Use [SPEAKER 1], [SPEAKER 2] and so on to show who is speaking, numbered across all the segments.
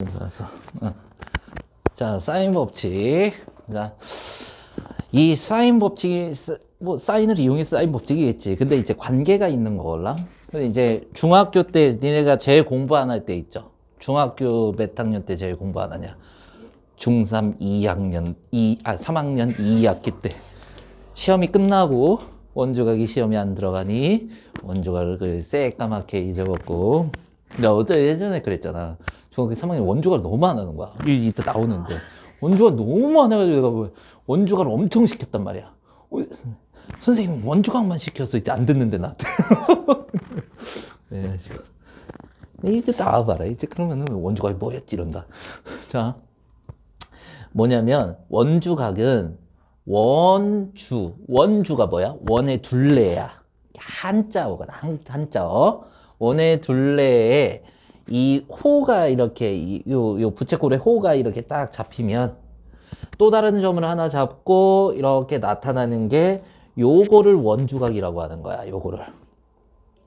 [SPEAKER 1] 좋았어. 자, 사인 법칙. 자, 이 사인 법칙이 뭐 사인을 이용해서 사인 법칙이겠지. 근데 이제 관계가 있는 거라. 근데 이제 중학교 때 니네가 제일 공부 안 할 때 있죠. 중학교 몇 학년 때 제일 공부 안 하냐? 중3 2학년 3학년 2학기 때 시험이 끝나고 원주각이 시험이 안 들어가니 원주각을 새까맣게 잊어먹고. 나 어제 예전에 그랬잖아. 중학교 3학년 원주각을 너무 안 하는 거야. 이때 나오는데 원주각 너무 안 해가지고 내가 원주각을 엄청 시켰단 말이야. 선생님 원주각만 시켜서 이제 안 듣는데 나한테. 네, 이제 나와봐라. 이제 그러면은 원주각이 뭐였지 이런다. 자, 뭐냐면 원주각은 원주가 뭐야? 원의 둘레야. 한자어거든. 한자어. 원의 둘레에 이 호가 이렇게 요 부채꼴에 호가 이렇게 딱 잡히면 또 다른 점을 하나 잡고 이렇게 나타나는 게 요거를 원주각이라고 하는 거야. 요거를.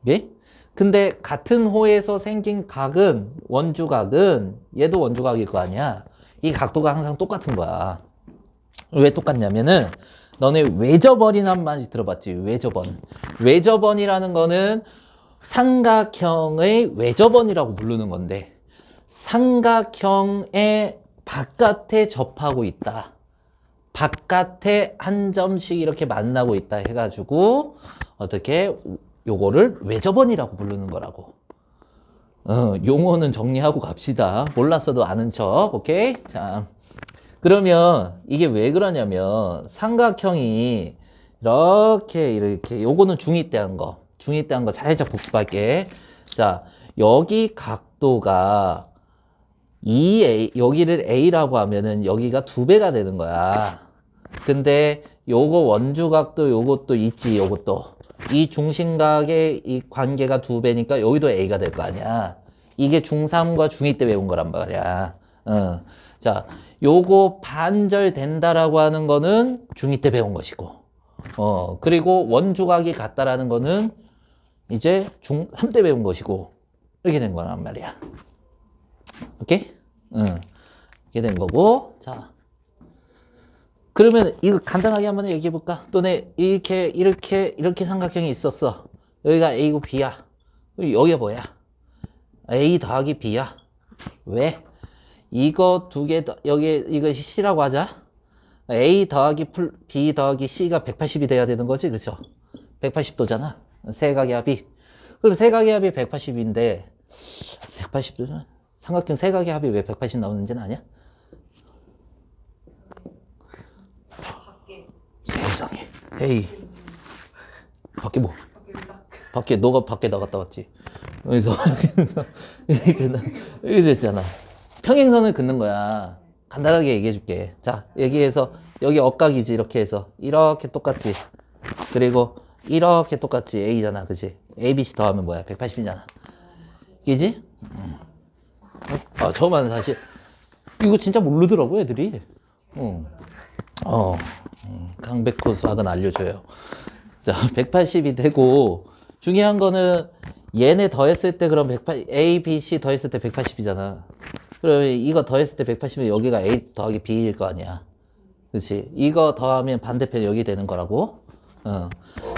[SPEAKER 1] 예? 근데 같은 호에서 생긴 각은 원주각은 얘도 원주각일 거 아니야. 이 각도가 항상 똑같은 거야. 왜 똑같냐면은 너네 외접원이란 말 들어봤지? 외접원. 외접원이라는 거는 삼각형의 외접원이라고 부르는 건데 삼각형의 바깥에 접하고 있다. 바깥에 한 점씩 이렇게 만나고 있다 해가지고 어떻게 요거를 외접원이라고 부르는 거라고. 용어는 정리하고 갑시다. 몰랐어도 아는 척. 오케이? 자, 그러면 이게 왜 그러냐면 삼각형이 이렇게 요거는 중2 때 한 거. 중2 때 한 거 살짝 복습할게. 자, 여기 각도가 2A, 여기를 A라고 하면은 여기가 2배가 되는 거야. 근데 요거 원주각도 요것도 있지, 요것도. 이 중심각의 이 관계가 2배니까 여기도 A가 될 거 아니야. 이게 중3과 중2 때 배운 거란 말이야. 자, 요거 반절된다라고 하는 거는 중2 때 배운 것이고. 그리고 원주각이 같다라는 거는 이제 중3 때 배운 것이고. 이렇게 된 거란 말이야. 오케이? 이렇게 된 거고. 자. 그러면 이거 간단하게 한번 얘기해 볼까? 너네 이렇게 삼각형이 있었어. 여기가 A고 B야. 여기가 뭐야? A 더하기 B야. 왜? 이거 두 개, 여기 이거 C라고 하자. A 더하기 B 더하기 C가 180이 돼야 되는 거지, 그쵸? 180도잖아. 세각의 합이. 그럼 세각의 합이 180인데 180도 삼각형 세각의 합이 왜 180 나오는지는 아냐? 세상에. 에이. 밖에 뭐? 밖에, 너가 밖에 나갔다 왔지. 그래서, 이렇게 됐잖아. 평행선을 긋는 거야. 간단하게 얘기해 줄게. 자, 얘기해서, 여기 억각이지, 이렇게 해서. 이렇게 똑같지. 그리고, 이렇게 똑같지. A잖아. 그치? ABC 더하면 뭐야? 180이잖아. 이지? 처음 하는 사실. 이거 진짜 모르더라고, 애들이. 강백호 수학은 알려줘요. 자, 180이 되고, 중요한 거는 얘네 더했을 때 그럼 A, B, C 더했을 때 180이잖아. 그러면 이거 더했을 때 180이면 여기가 A 더하기 B일 거 아니야. 그치? 이거 더하면 반대편 여기 되는 거라고.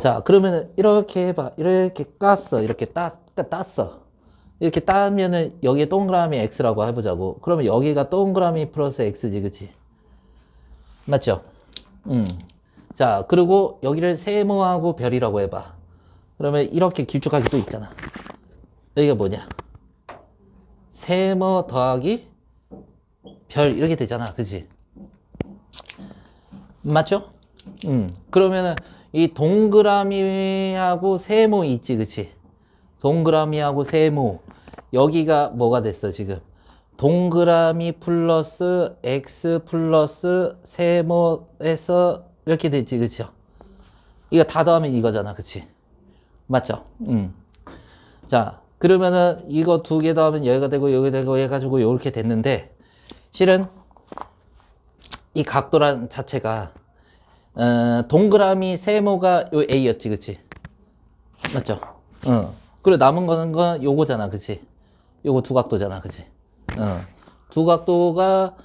[SPEAKER 1] 자, 그러면 이렇게 해봐. 이렇게 깠어. 이렇게 땄어. 이렇게 따면은 여기에 동그라미 X라고 해보자고. 그러면 여기가 동그라미 플러스 X지, 그치? 맞죠? 자, 그리고 여기를 세모하고 별이라고 해봐. 그러면 이렇게 길쭉하게 또 있잖아. 여기가 뭐냐? 세모 더하기 별 이렇게 되잖아. 그치? 맞죠? 그러면은 이 동그라미하고 세모 있지, 그치? 동그라미하고 세모. 여기가 뭐가 됐어, 지금? 동그라미 플러스 X 플러스 세모에서 이렇게 됐지, 그쵸? 이거 다 더하면 이거잖아, 그치? 맞죠? 자, 그러면은 이거 두 개 더하면 여기가 되고 여기 되고 해가지고 이렇게 됐는데 실은 이 각도란 자체가 동그라미 세모가 요 A였지, 그치? 맞죠? 그리고 남은 거는 요거잖아, 그치? 요거 두 각도잖아, 그치? 두 각도가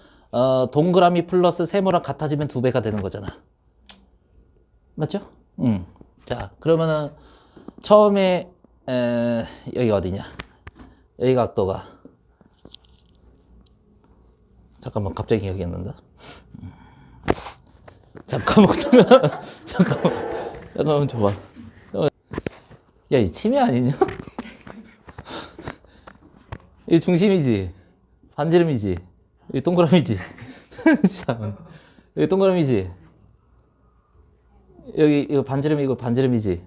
[SPEAKER 1] 동그라미 플러스 세모랑 같아지면 2배가 되는 거잖아. 맞죠? 자, 그러면은 처음에 여기가 어디냐? 여기 각도가 잠깐만 갑자기 기억이 안 난다. 잠깐만 잠깐만 줘봐. 야, 이 치매 아니냐? 이 중심이지, 반지름이지, 이 동그라미지. 참, 여기 동그라미지. 여기 이거 반지름, 이거 반지름이지.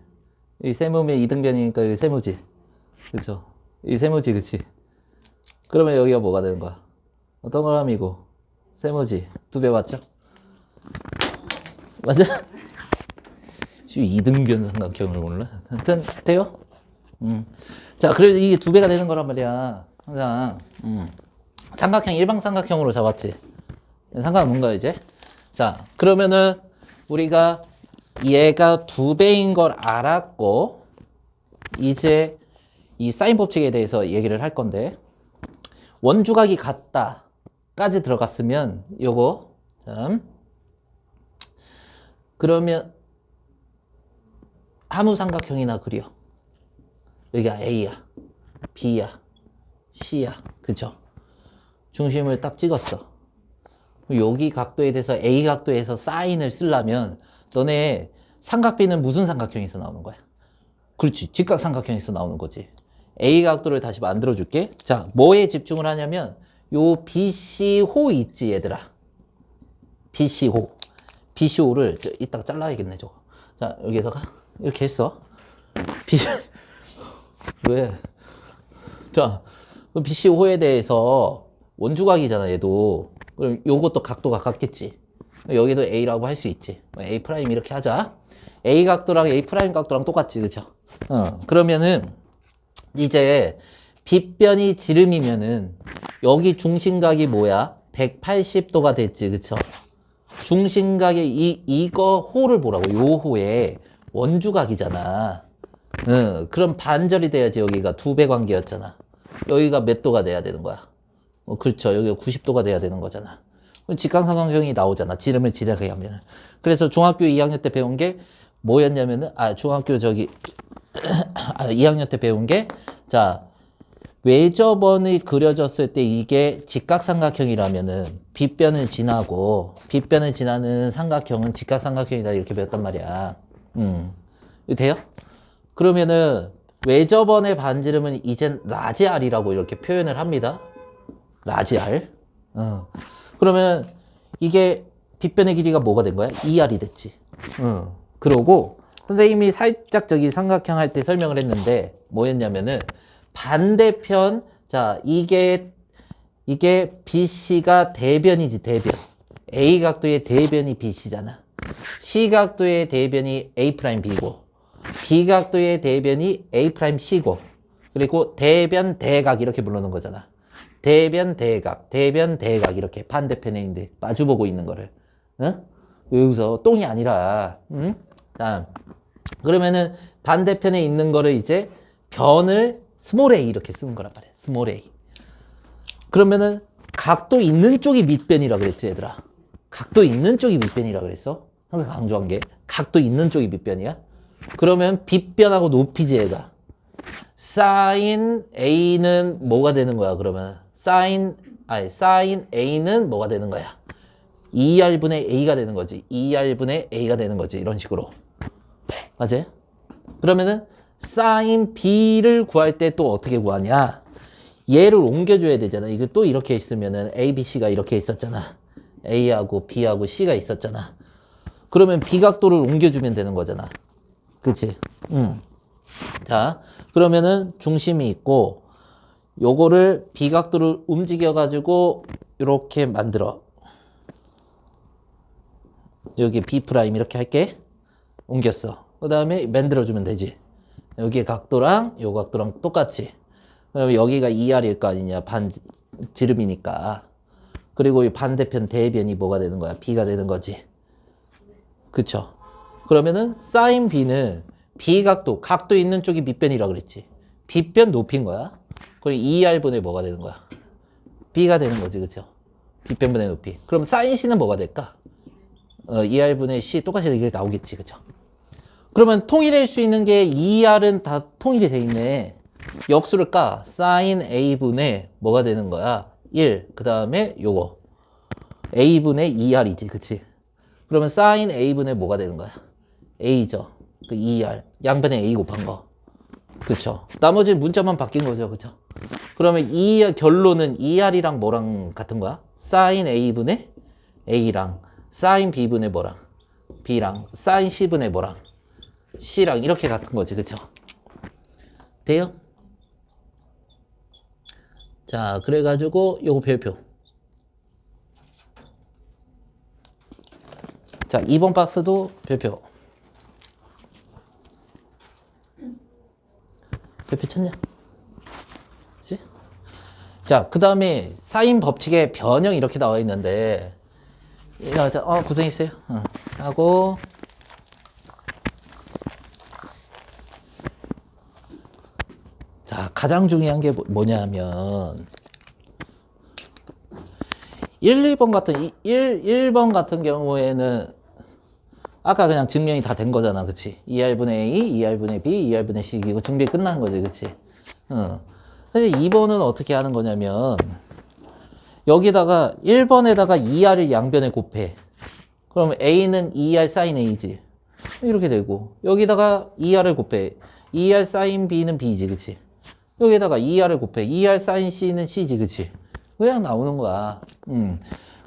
[SPEAKER 1] 이 세모면 이등변이니까 여기 세모지. 그쵸? 이 세모지, 그치? 그러면 여기가 뭐가 되는 거야? 동그라미고 세모지. 2배 맞죠? 맞아? 이등변 삼각형을 몰라? 하여튼 돼요? 자, 그래도 이게 2배가 되는 거란 말이야. 항상 삼각형 일방 삼각형으로 잡았지. 삼각은 뭔가 이제? 자, 그러면은 우리가 얘가 2배인 걸 알았고, 이제 이 사인 법칙에 대해서 얘기를 할 건데, 원주각이 같다까지 들어갔으면 요거 참, 그러면 아무 삼각형이나 그려. 여기가 A야, B야, C야, 그죠? 중심을 딱 찍었어. 여기 각도에 대해서 A 각도에서 사인을 쓰려면 너네 삼각비는 무슨 삼각형에서 나오는 거야? 그렇지, 직각삼각형에서 나오는 거지. A 각도를 다시 만들어 줄게. 자, 뭐에 집중을 하냐면 요 BC호 있지 얘들아. BC호. BC호를 이따가 잘라야겠네 저거. 자, 여기에다가 이렇게 했어. 왜? 자, BC호에 대해서 원주각이잖아 얘도. 그럼 요것도 각도가 같겠지. 여기도 A라고 할 수 있지. A' 이렇게 하자. A 각도랑 A' 각도랑 똑같지, 그쵸? 그러면은 이제 빗변이 지름이면은 여기 중심각이 뭐야? 180도가 됐지, 그쵸? 중심각의 이거 호를 보라고. 요 호에 원주각이잖아. 그럼 반절이 돼야지. 여기가 2배 관계였잖아. 여기가 몇 도가 돼야 되는 거야? 그렇죠. 여기가 90도가 돼야 되는 거잖아. 직각삼각형이 나오잖아. 지름을 지르게 하면. 그래서 중학교 2학년 때 배운 게 뭐였냐면은, 중학교 2학년 때 배운 게, 자, 외접원이 그려졌을 때 이게 직각삼각형이라면은 빗변을 지나고 빗변을 지나는 삼각형은 직각삼각형이다 이렇게 배웠단 말이야. 이거 돼요? 그러면은 외접원의 반지름은 이젠 라지 R이라고 이렇게 표현을 합니다. 라지 R. 그러면 이게 빗변의 길이가 뭐가 된 거야? 2R이 됐지. 그러고 선생님이 살짝 저기 삼각형 할 때 설명을 했는데 뭐였냐면은 반대편, 자, 이게 BC가 대변이지, 대변. A 각도의 대변이 BC잖아. C 각도의 대변이 A'B고, B 각도의 대변이 A'C고, 그리고 대변 대각 이렇게 부르는 거잖아. 대변 대각, 대변 대각 이렇게 반대편에 있는데 마주보고 있는 거를. 응? 여기서 똥이 아니라, 응? 자, 그러면은 반대편에 있는 거를 이제 변을 스몰 a 이렇게 쓰는 거란 말이야. 스몰 a. 그러면은 각도 있는 쪽이 밑변이라 그랬지, 얘들아. 각도 있는 쪽이 밑변이라 그랬어. 항상 강조한 게 각도 있는 쪽이 밑변이야. 그러면 빗변하고 높이지, 얘가. 사인 a는 뭐가 되는 거야, 그러면? 사인 a는 뭐가 되는 거야? 2R분의 a가 되는 거지. 2R분의 a가 되는 거지. 이런 식으로. 맞아요? 그러면은 사인 b를 구할 때 또 어떻게 구하냐? 얘를 옮겨줘야 되잖아. 이거 또 이렇게 있으면은 a, b, c가 이렇게 있었잖아. a하고 b하고 c가 있었잖아. 그러면 b 각도를 옮겨주면 되는 거잖아. 그치? 자, 그러면은 중심이 있고 요거를 b 각도를 움직여가지고 이렇게 만들어. 여기 b' 이렇게 할게. 옮겼어. 그 다음에 만들어주면 되지. 여기 각도랑 요 각도랑 똑같이. 그럼 여기가 2R일 거 아니냐. 지름이니까. 그리고 이 반대편 대변이 뭐가 되는 거야? B가 되는 거지. 그쵸? 그러면은 사인 B는 B각도, 각도 있는 쪽이 밑변이라 그랬지. 빗변 높인 거야. 그럼 2R분의 뭐가 되는 거야? B가 되는 거지, 그쵸? B변분의 높이. 그럼 사인 C는 뭐가 될까? 2R분의 C 똑같이 이게 나오겠지, 그쵸? 그러면 통일할 수 있는 게 2R은 다 통일이 돼 있네. 역수를 까. 사인 A분의 뭐가 되는 거야? 1. 그 다음에 요거. A분의 2R이지, 그치? 그러면 사인 A분의 뭐가 되는 거야? A죠. 그 2R. 양변에 A 곱한 거. 그쵸? 나머지 문자만 바뀐 거죠, 그쵸? 그러면 이 결론은 2R이랑 뭐랑 같은 거야? 사인 A분의 A랑 사인 B분의 뭐랑? B랑 사인 C분의 뭐랑? C랑 이렇게 같은 거지, 그쵸? 돼요? 자, 그래가지고 요거 별표. 자, 2번 박스도 별표. 별표 쳤냐? 그치? 자, 그 다음에 사인 법칙에 변형 이렇게 나와 있는데, 고생했어요. 하고, 자, 가장 중요한 게 뭐냐면, 1번 같은 경우에는, 아까 그냥 증명이 다 된 거잖아, 그치? 2R분의 A, 2R분의 B, 2R분의 C, 이거 증명이 끝난 거지, 그치? 근데 2번은 어떻게 하는 거냐면, 여기다가 1번에다가 2R을 양변에 곱해. 그러면 A는 2R 사인 A지. 이렇게 되고, 여기다가 2R을 곱해. 2R 사인 B는 B지, 그치? 여기다가 2R을 곱해. 2R 사인 C는 C지, 그치? 그냥 나오는 거야.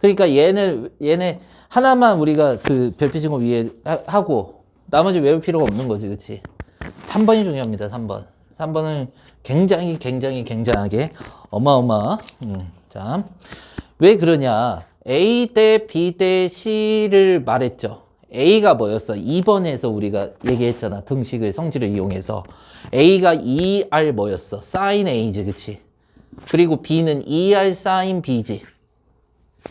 [SPEAKER 1] 그러니까 얘네 하나만 우리가 그 별표 친구 위에 하고, 나머지 외울 필요가 없는 거지, 그치? 3번이 중요합니다, 3번. 3번은 굉장하게 어마어마. 자, 왜 그러냐? A 대 B 대 C를 말했죠. A가 뭐였어? 2번에서 우리가 얘기했잖아. 등식을 성질을 이용해서. A가 2R 뭐였어? 사인 A지, 그치? 그리고 B는 2R 사인 B지.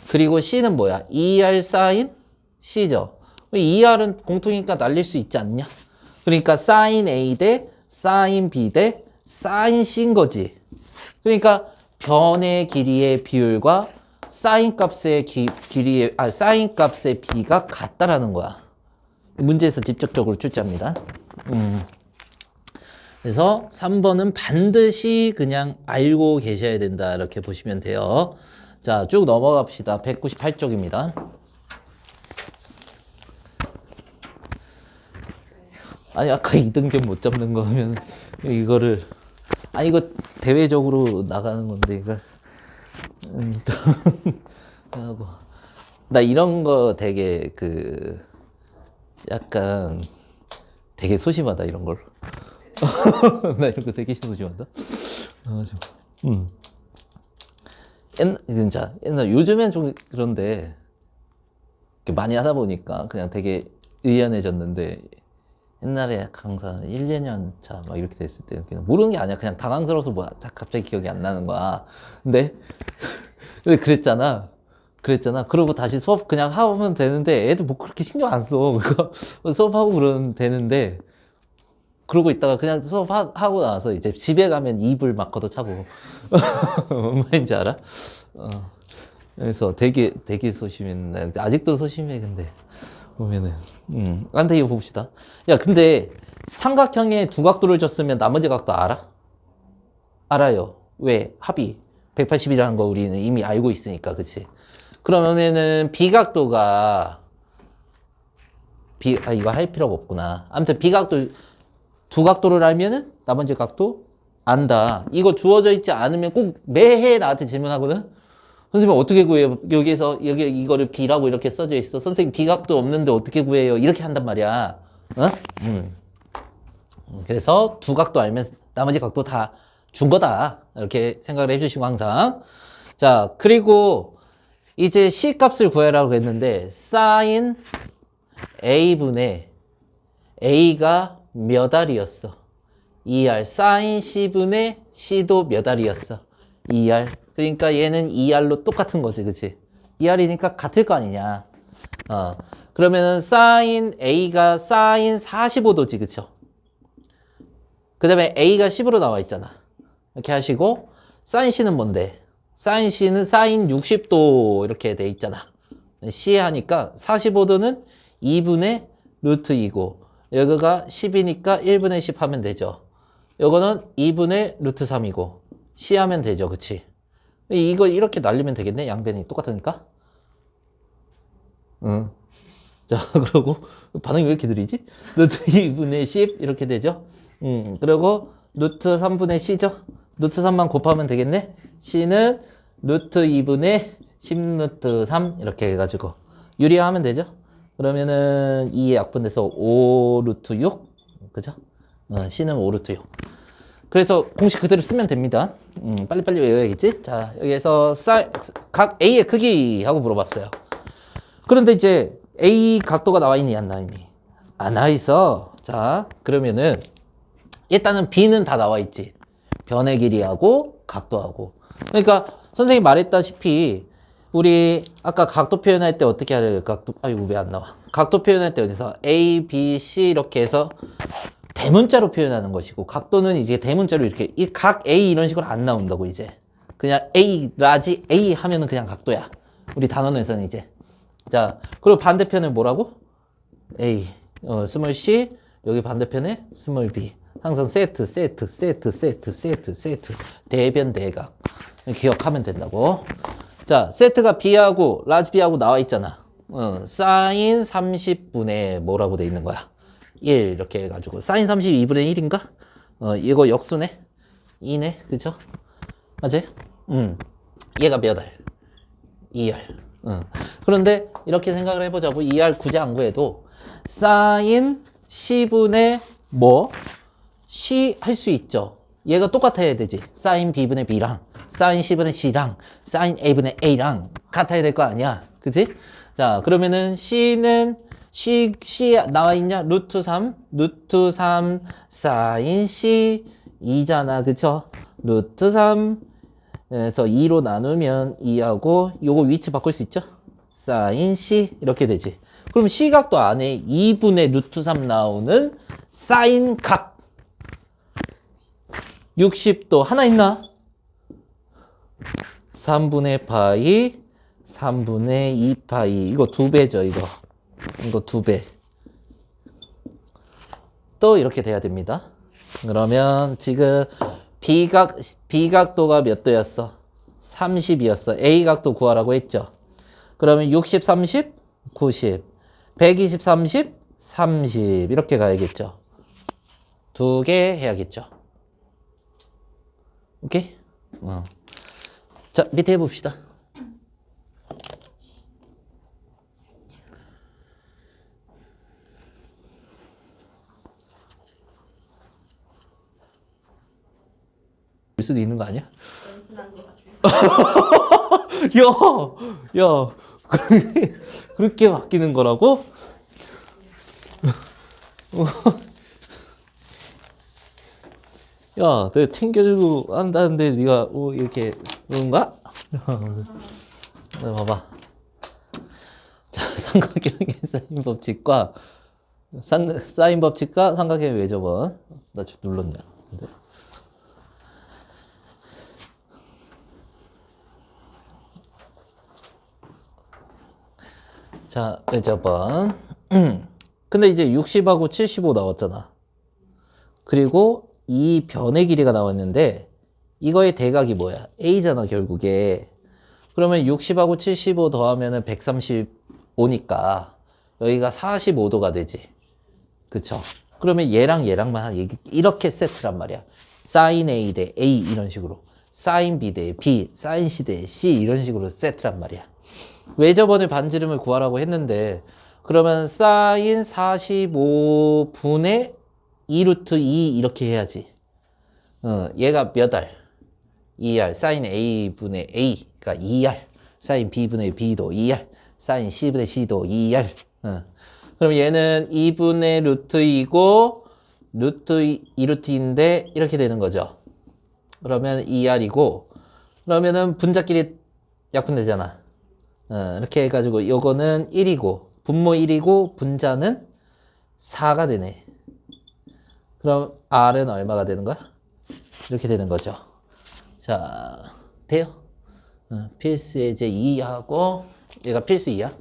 [SPEAKER 1] 그리고 C는 뭐야? 2R 사인 C죠. 2R은 공통이니까 날릴 수 있지 않냐? 그러니까 사인 A 대 사인 B 대 사인 C인 거지. 그러니까 변의 길이의 비율과 사인 값의 사인 값의 B가 같다라는 거야. 문제에서 직접적으로 출제합니다. 그래서 3번은 반드시 그냥 알고 계셔야 된다. 이렇게 보시면 돼요. 자, 쭉 넘어갑시다. 198쪽입니다. 아니, 아까 2등급 못 잡는 거면 이거를, 아니, 이거 대외적으로 나가는 건데, 이걸. 하고. 나 이런 거 되게 약간 되게 소심하다, 이런 걸. 나 이런 거 되게 소심하다. 진짜 요즘엔 좀 그런데 많이 하다 보니까 그냥 되게 의연해졌는데, 옛날에 강사 1, 2년 차 막 이렇게 됐을 때 그냥 모르는 게 아니야. 그냥 당황스러워서 뭐 갑자기 기억이 안 나는 거야. 근데 그랬잖아. 그러고 다시 수업 그냥 하면 되는데 애들 뭐 그렇게 신경 안 써. 그러니까 수업하고 그러면 되는데, 그러고 있다가 그냥 수업하고 나서 이제 집에 가면 입을 막 걷어차고. 뭔 말인지 알아? 그래서 되게 소심했는데, 아직도 소심해, 근데. 보면은. 근데 이거 봅시다. 야, 근데 삼각형에 두 각도를 줬으면 나머지 각도 알아? 알아요. 왜? 합이 180이라는 거 우리는 이미 알고 있으니까, 그치? 그러면은 비각도가 이거 할 필요가 없구나. 아무튼 비각도 두 각도를 알면은 나머지 각도 안다. 이거 주어져 있지 않으면 꼭 매해 나한테 질문하거든. 선생님 어떻게 구해요? 여기에서 이거를 B라고 이렇게 써져 있어. 선생님 비각도 없는데 어떻게 구해요? 이렇게 한단 말이야. 어? 그래서 두 각도 알면 나머지 각도 다 준 거다. 이렇게 생각을 해주시고 항상. 자, 그리고 이제 C 값을 구해라고 했는데 sin A분의 A가 몇 알이었어? 2R. sin C분의 C도 몇 알이었어? 2R. 그러니까 얘는 2R로 똑같은 거지, 그치? 2R이니까 같을 거 아니냐. 그러면은 sin A가 sin 45도지, 그쵸? 그 다음에 A가 10으로 나와 있잖아. 이렇게 하시고, sin C는 뭔데? 사인 C는 사인 60도 이렇게 돼 있잖아. C 하니까 45도는 2분의 루트 2고 여기가 10이니까 1분의 10 하면 되죠. 요거는 2분의 루트 3이고 C 하면 되죠. 그치? 이거 이렇게 날리면 되겠네. 양변이 똑같으니까. 응. 자, 그리고 반응이 왜 이렇게 느리지? 루트 2분의 10 이렇게 되죠. 그리고 루트 3분의 C죠. 루트 3만 곱하면 되겠네. C는 루트 2분의 10 루트 3 이렇게 해가지고 유리화하면 되죠. 그러면은 2에 약분돼서 5 루트 6 그죠? C는 5 루트 6. 그래서 공식 그대로 쓰면 됩니다. 빨리빨리 외워야겠지? 자, 여기에서 각 A의 크기 하고 물어봤어요. 그런데 이제 A 각도가 나와 있니 안 나와 있니? 안 나와 있어. 자, 그러면은 일단은 B는 다 나와 있지. 변의 길이하고 각도하고. 그러니까 선생님이 말했다시피 우리 아까 각도 표현할 때 어떻게 해야 돼? 각도 아이고 왜 안 나와? 각도 표현할 때 어디서 A, B, C 이렇게 해서 대문자로 표현하는 것이고 각도는 이제 대문자로 이렇게 이 각 A 이런 식으로 안 나온다고 이제 그냥 A 라지 A 하면은 그냥 각도야. 우리 단원에서는 이제 자 그리고 반대편은 뭐라고? A 스몰 C 여기 반대편에 스몰 B 항상 세트 대변 대각 기억하면 된다고. 자 세트가 B하고 라지 B하고 나와 있잖아. 사인 30분의 뭐라고 돼 있는 거야? 1 이렇게 해가지고 사인 32분의 1인가? 이거 역수네? 2네 그죠? 맞아요? 얘가 몇 알? 2알. 그런데 이렇게 생각을 해보자고 2알 굳이 안 구해도 사인 C분의 뭐? C 할 수 있죠. 얘가 똑같아야 되지. 사인 B분의 B랑 사인 C분의 C랑 사인 A분의 A랑 같아야 될 거 아니야. 그치? 자 그러면은 C는 C 나와 있냐? 루트 3 사인 C 2잖아. 그쵸? 루트 3에서 2로 나누면 2하고 요거 위치 바꿀 수 있죠? 사인 C 이렇게 되지. 그럼 C각도 안에 2분의 루트 3 나오는 사인 각 60도 하나 있나? 3분의 파이 3분의 2 파이 이거 2배죠. 이거 2배 또 이렇게 돼야 됩니다. 그러면 지금 B각도가 몇 도였어? 30이었어. A각도 구하라고 했죠. 그러면 60, 30, 90 120, 30, 30 이렇게 가야겠죠. 2개 해야겠죠. 오케이? 자, 밑에 해봅시다. 볼 수도 있는 거 아니야?
[SPEAKER 2] 연습한 것 같아요.
[SPEAKER 1] 야, 그렇게 바뀌는 거라고? 야, 내가 챙겨주고 한다는데 네가 이렇게 그런가? 봐봐. 자, 삼각형의 사인 법칙과 사인 법칙과 삼각형의 외접원. 나 지금 눌렀냐? 근데. 자, 외접원. 근데 이제 60하고 75 나왔잖아. 그리고 이 변의 길이가 나왔는데 이거의 대각이 뭐야? A잖아 결국에. 그러면 60하고 75 더하면은 135니까 여기가 45도가 되지. 그쵸? 그러면 얘랑 얘랑만 이렇게 세트란 말이야. 사인 A 대 A 이런 식으로 사인 B 대 B, 사인 C 대 C 이런 식으로 세트란 말이야. 외접원의 반지름을 구하라고 했는데 그러면 사인 45분의 2루트 2 이렇게 해야지. 얘가 몇 알? 2알. 사인 A분의 A가 2알. 사인 B분의 B도 2알. 사인 C분의 C도 2알. 그럼 얘는 2분의 루트 2고 루트 2루트인데 이렇게 되는 거죠. 그러면 2알이고 그러면은 분자끼리 약분되잖아. 이렇게 해가지고 요거는 1이고 분모 1이고 분자는 4가 되네. 그럼 R은 얼마가 되는 거야? 이렇게 되는 거죠. 자, 돼요? 필수 예제 2하고 얘가 필수 2야.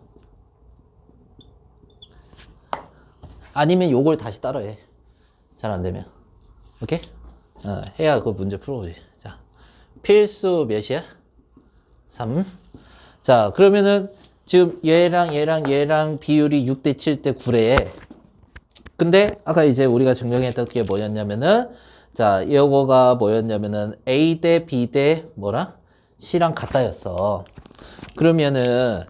[SPEAKER 1] 아니면 요걸 다시 따로 해. 잘 안 되면. 오케이? 해야 그 문제 풀어보지. 자, 필수 몇이야? 3. 자, 그러면은 지금 얘랑 비율이 6대 7대 9래. 근데 아까 이제 우리가 증명했던 게 뭐였냐면은 자, 이거가 뭐였냐면은 A 대 B 대 뭐라? C랑 같다였어. 그러면은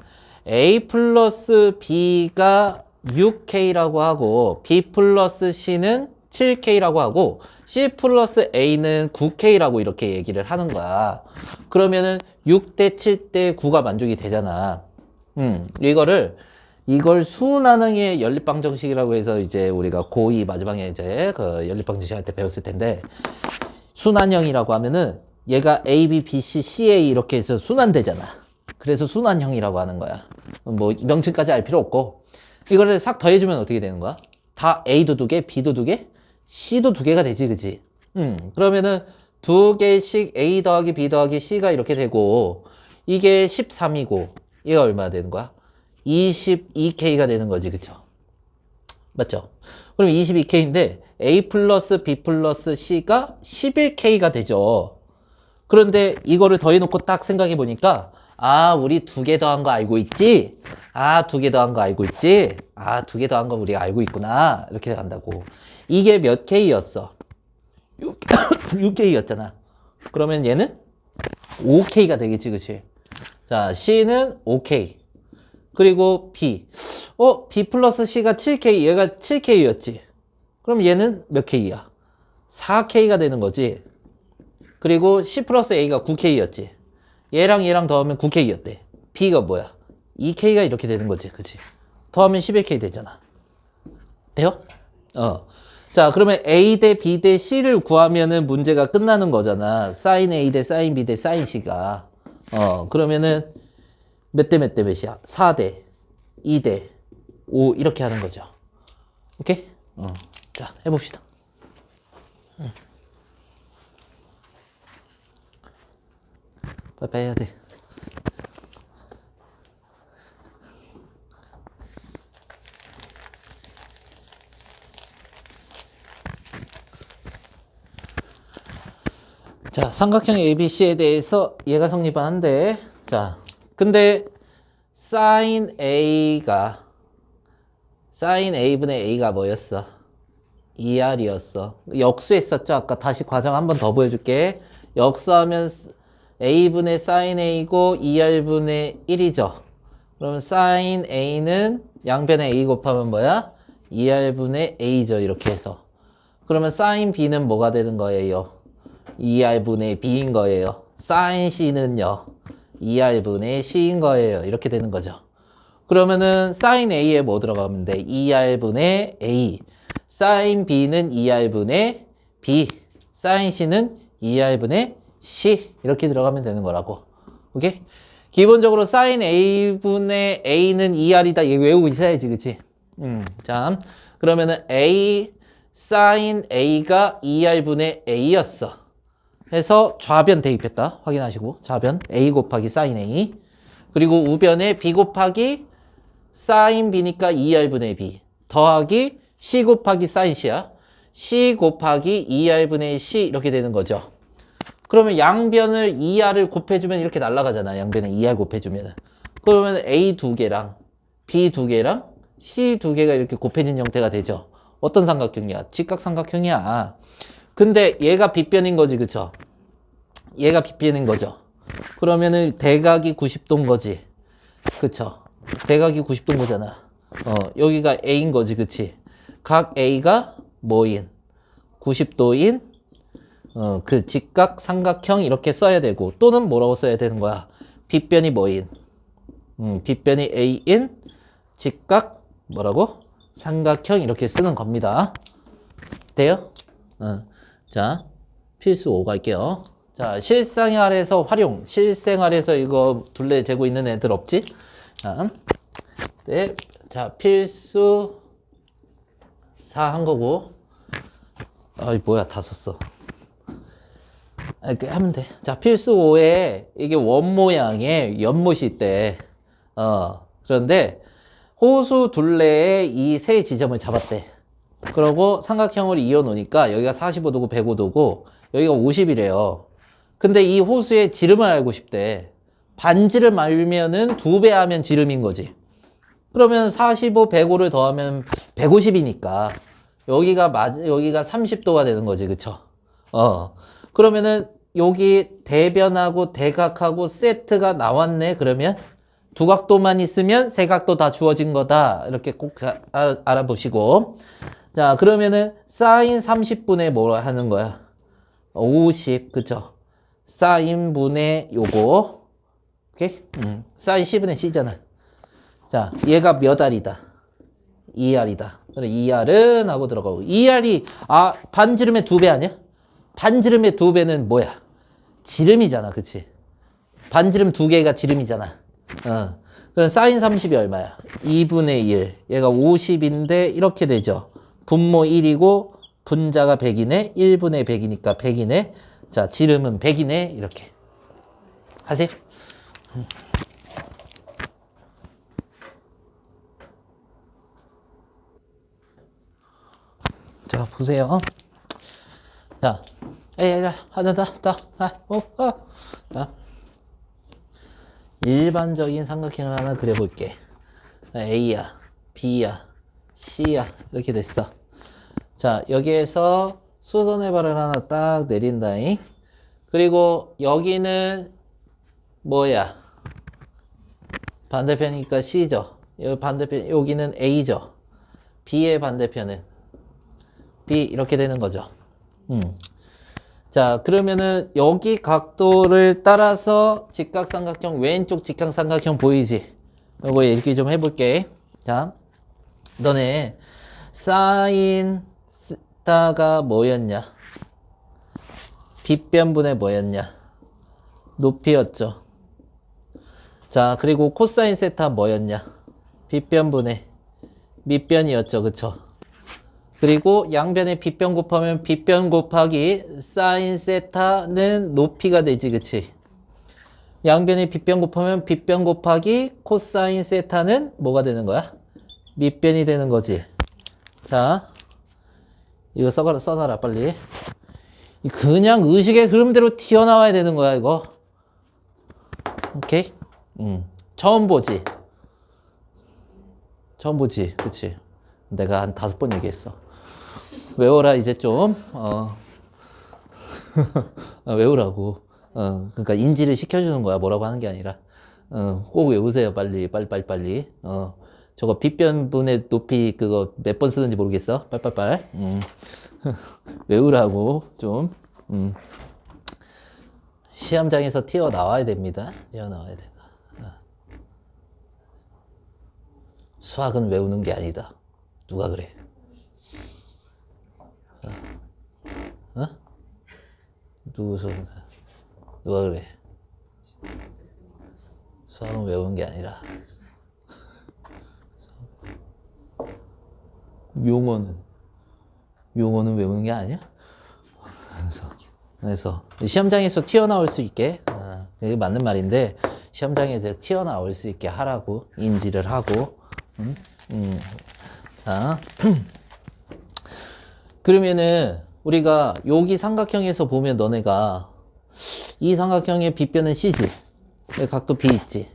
[SPEAKER 1] A 플러스 B가 6K라고 하고 B 플러스 C는 7K라고 하고 C 플러스 A는 9K라고 이렇게 얘기를 하는 거야. 그러면은 6대 7대 9가 만족이 되잖아. 이걸 수은하능의 연립방정식이라고 해서 이제 우리가 고2 마지막에 이제 그 연립방정식 할 때 배웠을 텐데 순환형이라고 하면은 얘가 A, B, B, C, CA 이렇게 해서 순환되잖아. 그래서 순환형이라고 하는 거야. 뭐 명칭까지 알 필요 없고 이거를 싹 더해주면 어떻게 되는 거야? 다 A도 2개, B도 2개, C도 2개가 되지, 그치? 그러면은 2개씩 A 더하기 B 더하기 C가 이렇게 되고 이게 13이고 얘가 얼마나 되는 거야? 22K가 되는 거지, 그쵸? 맞죠? 그럼 22K인데 A 플러스 B 플러스 C가 11K가 되죠. 그런데 이거를 더해놓고 딱 생각해 보니까 아, 우리 2개 더한 거 알고 있지? 아, 2개 더한 거 알고 있지? 아, 2개 더한 거 우리가 알고 있구나. 이렇게 간다고. 이게 몇 K였어? 6K였잖아. 그러면 얘는 5K가 되겠지, 그치? 자, C는 5K. 그리고 B. B 플러스 C가 7K. 얘가 7K였지. 그럼 얘는 몇 K야? 4K가 되는 거지. 그리고 C 플러스 A가 9K였지. 얘랑 더하면 9K였대. B가 뭐야? 2K가 이렇게 되는 거지. 그치? 더하면 11K 되잖아. 돼요? 자, 그러면 A 대 B 대 C를 구하면은 문제가 끝나는 거잖아. sin A 대 sin B 대 sin C가. 그러면은 몇 대 몇이야? 4대, 2대, 5 이렇게 하는 거죠. 오케이? 자, 해봅시다. 빨리 해야 돼. 자, 삼각형 ABC에 대해서 얘가 성립한데, 자, 근데 sin A분의 A가 뭐였어? 2R이었어. 역수했었죠? 아까 다시 과정 한 번 더 보여줄게. 역수하면 A분의 sin A고 2R분의 1이죠. 그러면 sin A는 양변에 A 곱하면 뭐야? 2R분의 A죠. 이렇게 해서. 그러면 sin B는 뭐가 되는 거예요? 2R분의 B인 거예요. sin C는요? 2R분의 C인 거예요. 이렇게 되는 거죠. 그러면은 sin A에 뭐 들어가면 돼? 2R분의 A. sin B는 2R분의 B. sin C는 2R분의 C. 이렇게 들어가면 되는 거라고. 오케이? 기본적으로 sin A분의 A는 2R이다. 얘 외우고 있어야지, 그치? 자, 그러면은 A, sin A가 2R분의 A였어. 해서 좌변 대입했다. 확인하시고. 좌변 A 곱하기 sin A. 그리고 우변에 B 곱하기 sin B니까 2R분의 B. 더하기 C 곱하기 sin C야. C 곱하기 2R분의 C 이렇게 되는 거죠. 그러면 양변을 2R을 곱해주면 이렇게 날아가잖아. 양변에 2R 곱해주면. 그러면 A 2개랑 B 2개랑 C 2개가 이렇게 곱해진 형태가 되죠. 어떤 삼각형이야? 직각삼각형이야. 근데 얘가 빗변인 거지, 그쵸? 얘가 빗변인 거죠. 그러면은 대각이 90도인 거지. 그쵸? 대각이 90도인 거잖아. 여기가 A인 거지, 그치? 각 A가 뭐인? 90도인 그 직각 삼각형 이렇게 써야 되고 또는 뭐라고 써야 되는 거야? 빗변이 뭐인? 빗변이 A인 직각 뭐라고? 삼각형 이렇게 쓰는 겁니다. 돼요? 자, 필수 5 갈게요. 자, 실생활에서 활용. 실생활에서 이거 둘레 재고 있는 애들 없지? 자, 네. 자, 필수 4 한 거고. 아이, 뭐야, 다 썼어. 이렇게 하면 돼. 자, 필수 5에 이게 원 모양의 연못이 있대. 그런데 호수 둘레에 이 세 지점을 잡았대. 그러고 삼각형을 이어 놓으니까 여기가 45도고 105도고 여기가 50이래요. 근데 이 호수의 지름을 알고 싶대. 반지를 말면은 2배 하면 지름인 거지. 그러면 45, 105를 더하면 150이니까 여기가 30도가 되는 거지. 그쵸? 그러면은 여기 대변하고 대각하고 세트가 나왔네. 그러면 두 각도만 있으면 세 각도 다 주어진 거다. 이렇게 꼭 알아보시고. 자, 그러면은 사인 30분의 뭐라 하는 거야? 50, 그쵸? 사인분의 요거. 오케이? 사인 10분의 C잖아. 자, 얘가 몇 R이다? 2R이다. 그래, 2R은 하고 들어가고. 2R이, 반지름의 2배 아니야? 반지름의 2배는 뭐야? 지름이잖아. 그치? 반지름 2개가 지름이잖아. 그럼 사인 30이 얼마야? 2분의 1. 얘가 50인데 이렇게 되죠. 분모 1이고 분자가 100이네. 1분의 100이니까 100이네. 자, 지름은 100이네. 이렇게. 하세요. 자, 보세요. 자, 하나 더. 자, 일반적인 삼각형을 하나 그려볼게. A야, B야, C야. 이렇게 됐어. 자, 여기에서 수선의 발을 하나 딱 내린다잉. 그리고 여기는 뭐야? 반대편이니까 C죠. 여기 반대편, 여기는 A죠. B의 반대편은 B 이렇게 되는 거죠. 자, 그러면은 여기 각도를 따라서 직각삼각형, 왼쪽 직각삼각형 보이지? 요거 얘기 좀 해볼게. 자, 너네 사인 스타가 뭐였냐? 빗변분의 뭐였냐? 높이였죠. 자, 그리고 코사인 세타 뭐였냐? 빗변분의 밑변이었죠. 그쵸? 그리고 양변에 빗변 곱하면 빗변 곱하기 사인 세타는 높이가 되지. 그치? 양변에 빗변 곱하면 빗변 곱하기 코사인 세타는 뭐가 되는 거야? 밑변이 되는 거지. 자, 이거 써놔라 빨리. 그냥 의식의 흐름대로 튀어나와야 되는 거야 이거. 오케이? 처음 보지? 처음 보지? 그치? 내가 한 5번 얘기했어. 외워라 이제 좀. 외우라고. 그러니까 인지를 시켜주는 거야. 뭐라고 하는 게 아니라. 꼭 외우세요. 빨리. 저거 빗변분의 높이 그거 몇 번 쓰는지 모르겠어. 빨빨빨. 외우라고 좀. 시험장에서 튀어나와야 됩니다. 튀어나와야 된다. 수학은 외우는 게 아니다. 누가 그래? 누가 그래? 수학은 외우는 게 아니라 용어는 외우는 게 아니야? 그래서 시험장에서 튀어나올 수 있게 이게 맞는 말인데 시험장에서 튀어나올 수 있게 하라고 인지를 하고 자 그러면은 우리가 여기 삼각형에서 보면 너네가 이 삼각형의 빗변은 C지. 각도 B 있지.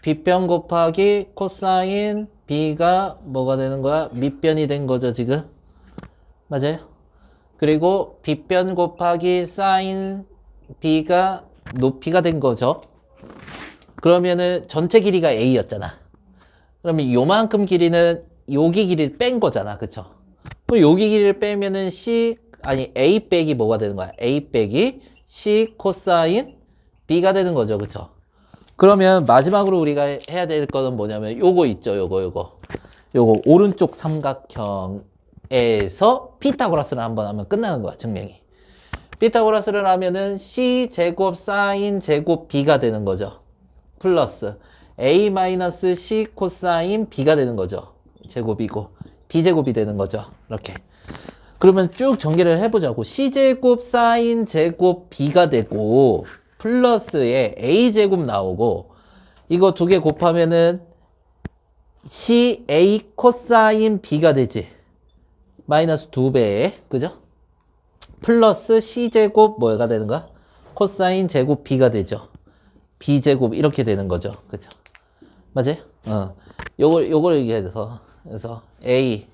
[SPEAKER 1] 빗변 곱하기 코사인 B가 뭐가 되는 거야? 밑변이 된 거죠, 지금? 맞아요? 그리고 빗변 곱하기 사인 B가 높이가 된 거죠. 그러면은 전체 길이가 A였잖아. 그러면 요만큼 길이는 여기 길이를 뺀 거잖아. 그쵸? 그럼 여기 길이를 빼면은 A 빼기 뭐가 되는 거야? A 빼기 C 코사인 B가 되는 거죠. 그쵸? 그러면 마지막으로 우리가 해야 될 거는 뭐냐면 요거 있죠. 요거 오른쪽 삼각형에서 피타고라스를 한번 하면 끝나는 거야. 증명이. 피타고라스를 하면은 C 제곱 사인 제곱 B가 되는 거죠. 플러스 A 마이너스 C 코사인 B가 되는 거죠. 제곱이고 B제곱이 되는 거죠. 이렇게. 그러면 쭉 전개를 해보자고. C제곱 사인 제곱 B가 되고 플러스에 A제곱 나오고 이거 두 개 곱하면은 CA 코사인 B가 되지. 마이너스 2배에 그죠? 플러스 C제곱 뭐가 되는 거야? 코사인 제곱 B가 되죠. B제곱 이렇게 되는 거죠. 그죠? 맞아요? 요걸 얘기해서 그래서 A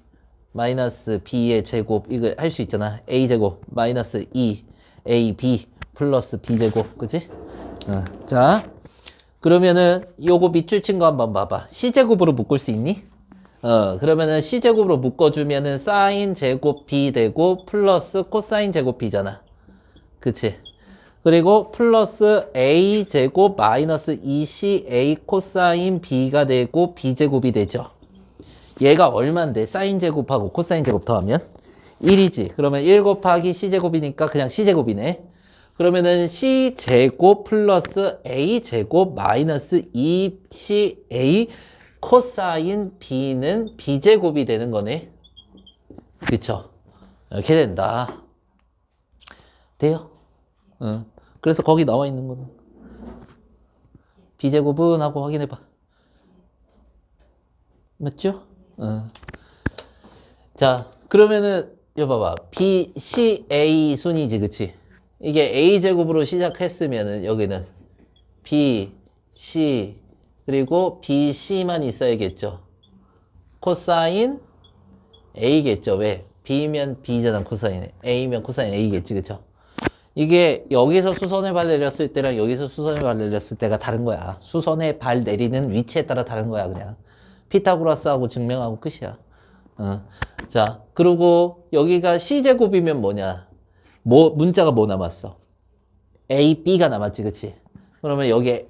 [SPEAKER 1] 마이너스 B의 제곱 이거 할 수 있잖아. A제곱 마이너스 2AB 플러스 B제곱 그치? 자 그러면은 요거 밑줄 친 거 한번 봐봐. C제곱으로 묶을 수 있니? 그러면은 C제곱으로 묶어주면은 사인 제곱 B 되고 플러스 코사인 제곱 B잖아. 그치? 그리고 플러스 A제곱 마이너스 2CA 코사인 B가 되고 B제곱이 되죠. 얘가 얼만데? 사인 제곱하고 코사인 제곱 더하면 1이지. 그러면 1 곱하기 C제곱이니까 그냥 C제곱이네. 그러면은 C제곱 플러스 A제곱 마이너스 2CA 코사인 B는 B제곱이 되는 거네. 그쵸? 이렇게 된다. 돼요? 그래서 거기 나와 있는 거는 B제곱은 하고 확인해봐. 맞죠? 자, 그러면은 이거 봐봐. B, C, A 순이지, 그치? 이게 A제곱으로 시작했으면은 여기는 B, C, 그리고 B, C만 있어야겠죠. 코사인 A겠죠. 왜? B면 B잖아, 코사인. A면 코사인 A겠지, 그쵸? 이게 여기서 수선의 발 내렸을 때랑 여기서 수선의 발 내렸을 때가 다른 거야. 수선의 발 내리는 위치에 따라 다른 거야, 그냥. 피타고라스하고 증명하고 끝이야. 자, 그리고 여기가 C제곱이면 뭐냐? 문자가 뭐 남았어? AB가 남았지, 그치? 그러면 여기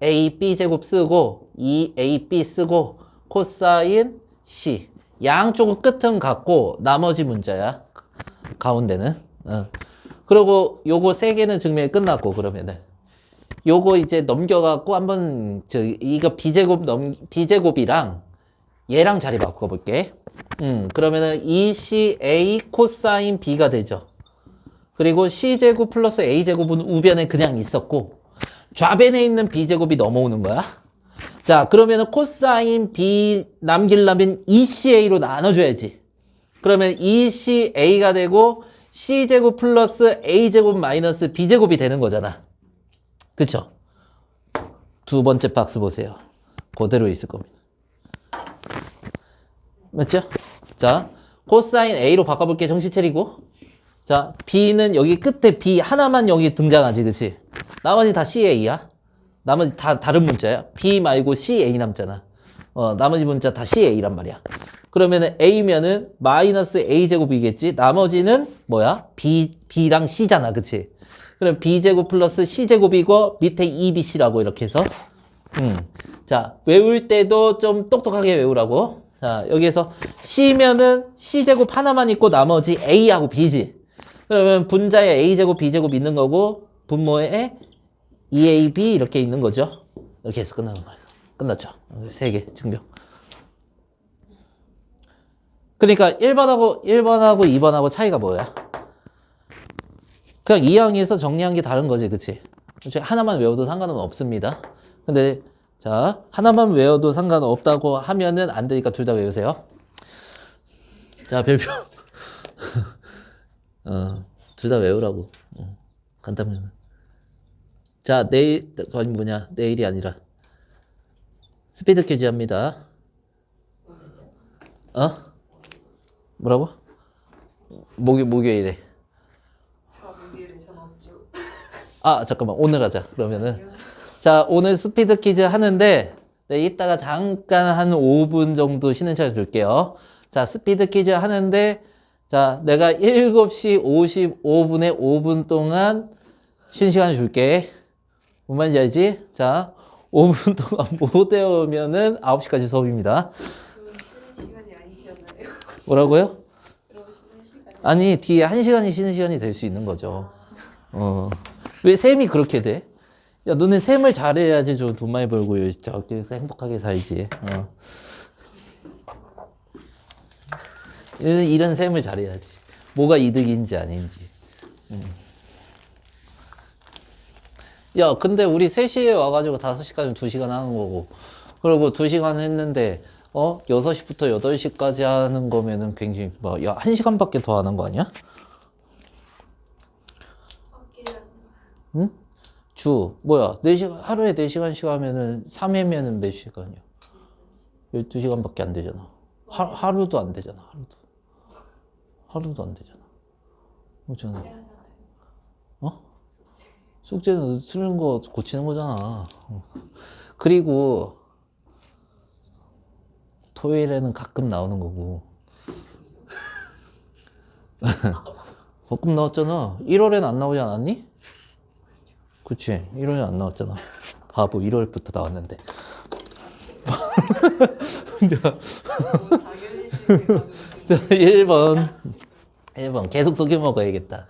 [SPEAKER 1] AB 제곱 쓰고 2AB 쓰고 코사인 C. 양쪽은 끝은 같고 나머지 문자야. 가운데는. 그리고 요거 세 개는 증명이 끝났고 그러면은 요거 이제 넘겨갖고 한번 이거 B제곱이랑 얘랑 자리 바꿔볼게. 그러면은 2CA 코사인 B가 되죠. 그리고 C제곱 플러스 A제곱은 우변에 그냥 있었고 좌변에 있는 B제곱이 넘어오는 거야. 자, 그러면은 코사인 B 남기려면 2CA로 나눠줘야지. 그러면 2CA가 되고 C제곱 플러스 A제곱 마이너스 B제곱이 되는 거잖아. 그쵸? 두 번째 박스 보세요. 그대로 있을 겁니다. 맞죠? 자, 코사인 A로 바꿔볼게. 정신 차리고. 자, B는 여기 끝에 B 하나만 여기 등장하지, 그치? 나머지 다 CA야. 나머지 다 다른 문자야. B 말고 CA 남잖아. 나머지 문자 다 CA란 말이야. 그러면은 A면은 마이너스 A제곱이겠지? 나머지는 뭐야? B랑 C잖아, 그치? 그럼 B제곱 플러스 C제곱이고 밑에 2BC라고 이렇게 해서 자, 외울 때도 좀 똑똑하게 외우라고. 자, 여기에서 C면은 C제곱 하나만 있고 나머지 A하고 B지. 그러면 분자에 A제곱, B제곱 있는 거고 분모에 2AB 이렇게 있는 거죠. 이렇게 해서 끝나는 거예요. 끝났죠. 3개 증명. 그러니까 1번하고 2번하고 차이가 뭐야? 그냥 2항에서 정리한 게 다른 거지, 그치? 하나만 외워도 상관은 없습니다. 근데 자, 하나만 외워도 상관없다고 하면은 안 되니까 둘 다 외우세요. 자, 별표. 둘 다 외우라고. 간단하면. 자, 내일이 아니라. 스피드 퀴즈 합니다. 뭐라고? 목요일에.
[SPEAKER 2] 목요일에 전 없죠.
[SPEAKER 1] 잠깐만. 오늘 하자. 그러면은. 자, 오늘 스피드 퀴즈 하는데, 네, 이따가 잠깐 한 5분 정도 쉬는 시간 줄게요. 자, 스피드 퀴즈 하는데, 자, 내가 7시 55분에 5분 동안 쉬는 시간 줄게. 뭔 말인지 알지? 자, 5분 동안 못 외우면은 9시까지 수업입니다.
[SPEAKER 2] 그럼 쉬는 시간이 아니셨나요?
[SPEAKER 1] 뭐라고요?
[SPEAKER 2] 그럼 쉬는 시간이
[SPEAKER 1] 아니, 뒤에 1시간이 쉬는 시간이 될 수 있는 거죠. 왜 셈이 그렇게 돼? 야, 너네 셈을 잘해야지 좀 돈 많이 벌고 저기 행복하게 살지. 이런 셈을 잘해야지. 뭐가 이득인지 아닌지. 야, 근데 우리 3시에 와가지고 5시까지 2시간 하는 거고, 그리고 2시간 했는데, 6시부터 8시까지 하는 거면은 굉장히, 야, 1시간밖에 더 하는 거 아니야? 응? 뭐야, 4시간, 하루에 4시간씩 하면은, 3회면은 몇 시간이야? 12시간밖에 안 되잖아. 하루도 안 되잖아, 하루도 안 되잖아. 그렇잖아. 숙제는 틀린 거 고치는 거잖아. 그리고 토요일에는 가끔 나오는 거고. 가끔 나왔잖아. 1월엔 안 나오지 않았니? 그치? 1월엔 안 나왔잖아. 바보, 1월부터 나왔는데.
[SPEAKER 2] 당연히 시켜가지고.
[SPEAKER 1] 자, 1번. 계속 속여 먹어야겠다.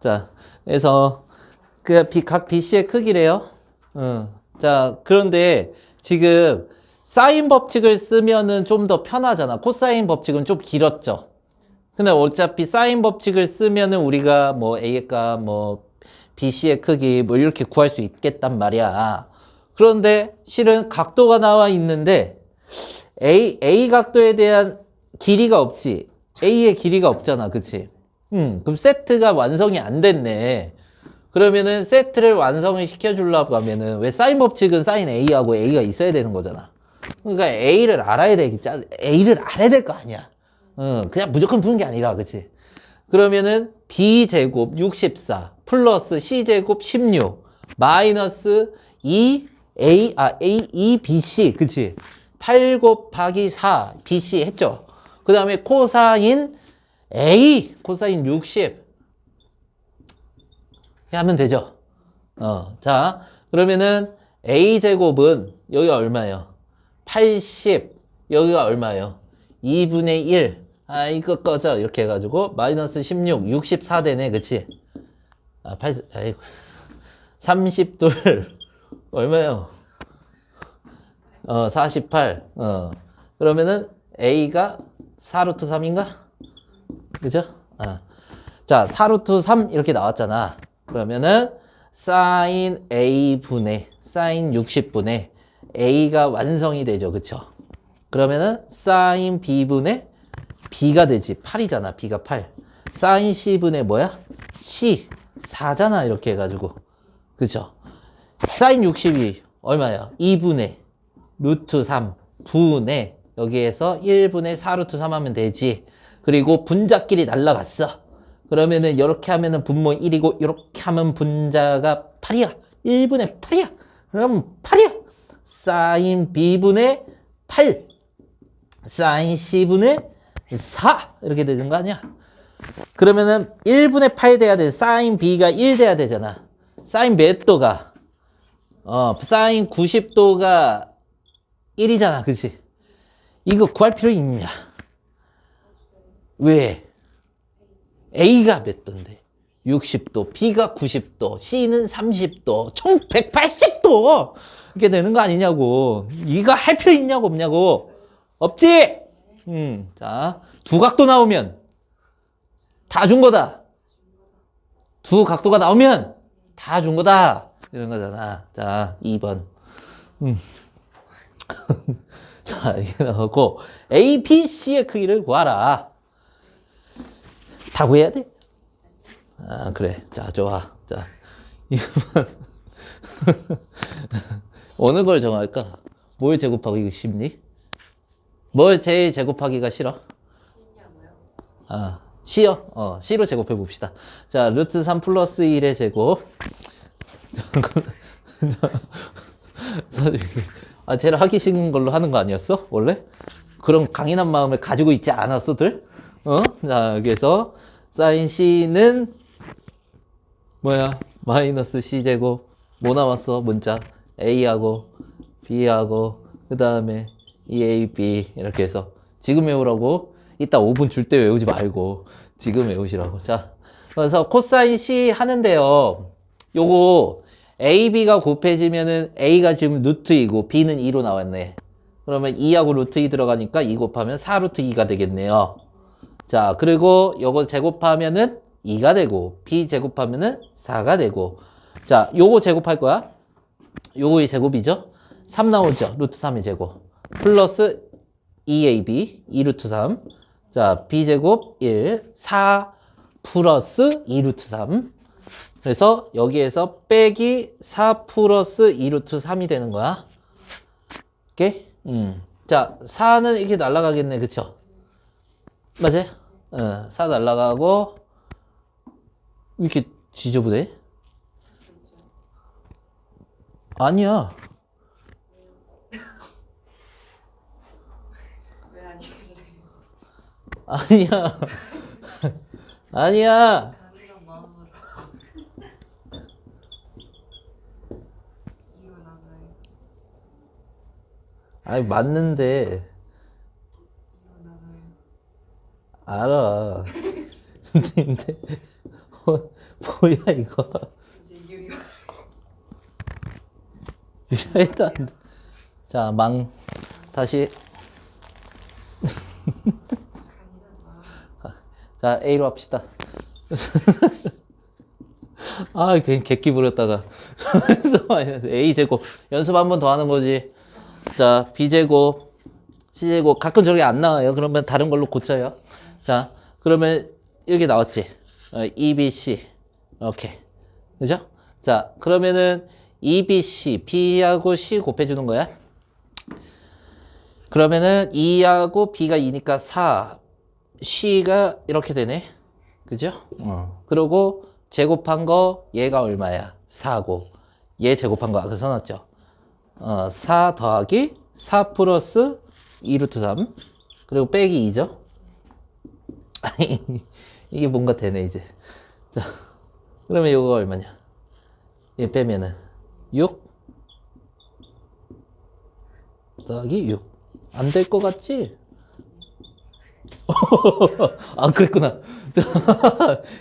[SPEAKER 1] 자, 그래서 각 BC의 크기래요. 자, 그런데 지금 사인 법칙을 쓰면은 좀 더 편하잖아. 코사인 법칙은 좀 길었죠. 근데 어차피 사인 법칙을 쓰면은 우리가 뭐 A의 값, 뭐 BC의 크기 뭐 이렇게 구할 수 있겠단 말이야. 그런데 실은 각도가 나와 있는데 A 각도에 대한 길이가 없지. A의 길이가 없잖아. 그치? 그럼 세트가 완성이 안 됐네. 그러면은 세트를 완성을 시켜주려고 하면은 왜 사인 법칙은 사인 A하고 A가 있어야 되는 거잖아. 그러니까 A를 알아야 될 거 아니야. 그냥 무조건 푸는 게 아니라, 그치? 그러면은 B제곱 64 플러스 C제곱 16 마이너스 2BC, 그치? 8 곱하기 4 BC 했죠? 그 다음에 코사인 코사인 60 하면 되죠. 자, 그러면은 A제곱은 여기가 얼마예요? 80. 여기가 얼마예요? 2분의 1. 이거 꺼져. 이렇게 해가지고, 마이너스 16, 64 되네. 그치? 30둘. 얼마예요? 48. 그러면은 A가 4루트 3인가? 그죠? 자, 4루트 3 이렇게 나왔잖아. 그러면은 사인 A분의 사인 60분의 A가 완성이 되죠. 그쵸? 그러면은 사인 B분의 B가 되지. 8이잖아. B가 8. 사인 C분의 뭐야? C. 4잖아. 이렇게 해가지고. 그쵸? 사인 60이 얼마야? 2분의 루트 3 분의 여기에서 1분의 4루트 3 하면 되지. 그리고 분자끼리 날라갔어. 그러면은 이렇게 하면은 분모 1이고 이렇게 하면 분자가 8이야. 1분의 8이야. 그럼 8이야. 사인 B분의 8 사인 C분의 4 이렇게 되는 거 아니야? 그러면은 1분의 8 돼야 돼. 사인 B가 1 돼야 되잖아. 사인 몇 도가? 사인 90도가 1이잖아. 그치? 이거 구할 필요 있냐? 왜? A가 몇 도인데? 60도, B가 90도, C는 30도, 총 180도! 이렇게 되는 거 아니냐고. 이거 할 필요 있냐고, 없냐고. 없지? 자, 두 각도 나오면 다 준 거다. 두 각도가 나오면 다 준 거다. 이런 거잖아. 자, 2번. 자, 이게 나오고, A, B, C의 크기를 구하라. 다 구해야 돼? 그래. 자, 좋아. 자, 이거만. 어느 걸 정할까? 뭘 제곱하기 쉽니? 뭘 제일 제곱하기가 싫어? C요? C로 제곱해 봅시다. 자, 루트 3 플러스 1의 제곱. 쟤를 하기 싫은 걸로 하는 거 아니었어? 원래? 그런 강인한 마음을 가지고 있지 않았어들? 자, 여기에서 사인 C는 뭐야? 마이너스 C제곱. 뭐 남았어? 문자. A하고 B하고 그 다음에 EAB 이렇게 해서 지금 외우라고. 이따 5분 줄 때 외우지 말고 지금 외우시라고. 자, 그래서 코사인 C 하는데요. 요거 AB가 곱해지면은 A가 지금 루트 2고 B는 2로 나왔네. 그러면 2하고 루트 2 들어가니까 2 곱하면 4 루트 2가 되겠네요. 자, 그리고 요거 제곱하면은 2가 되고, b 제곱하면은 4가 되고. 자, 요거 제곱할 거야. 요거의 제곱이죠. 3 나오죠. 루트 3의 제곱. 플러스 2ab, 2 루트 3. 자, b제곱 1, 4 플러스 2 루트 3. 그래서 여기에서 빼기 4 플러스 2 루트 3이 되는 거야. 오케이? 자, 4는 이렇게 날아가겠네. 그쵸? 맞아요? 4 날아가고, 이렇게 지저분해? 아니야.
[SPEAKER 2] 왜 아니길래?
[SPEAKER 1] 아니야. 아니야.
[SPEAKER 2] 강인한 마음으로 이거 나눠요.
[SPEAKER 1] 아니, 맞는데.
[SPEAKER 2] 이거 나눠요.
[SPEAKER 1] 알아. 근데, 뭐야, 이거.
[SPEAKER 2] 이제 유리
[SPEAKER 1] 유리해도 안 돼. 자, 다시.
[SPEAKER 2] 강인한 마음.
[SPEAKER 1] 자, A로 합시다. 아, 괜히 객기 부렸다가. 그래서 A제곱. 연습 한 번 더 하는 거지. 자, B제곱, C제곱. 가끔 저렇게 안 나와요. 그러면 다른 걸로 고쳐요. 자, 그러면 여기 나왔지. EBC. 오케이. 그죠? 자, 그러면은 EBC, B하고 C 곱해주는 거야. 그러면은 2하고 B가 2니까 4, C가 이렇게 되네. 그죠? 그리고 제곱한 거 얘가 얼마야? 4고 얘 제곱한 거 아까 써놨죠? 4 더하기 4 플러스 2 루트 3 그리고 빼기 2죠? 아니 이게 뭔가 되네 이제. 자, 그러면 이거 얼마냐? 얘 빼면은 6 더하기 6 안 될 것 같지? 아, 그랬구나.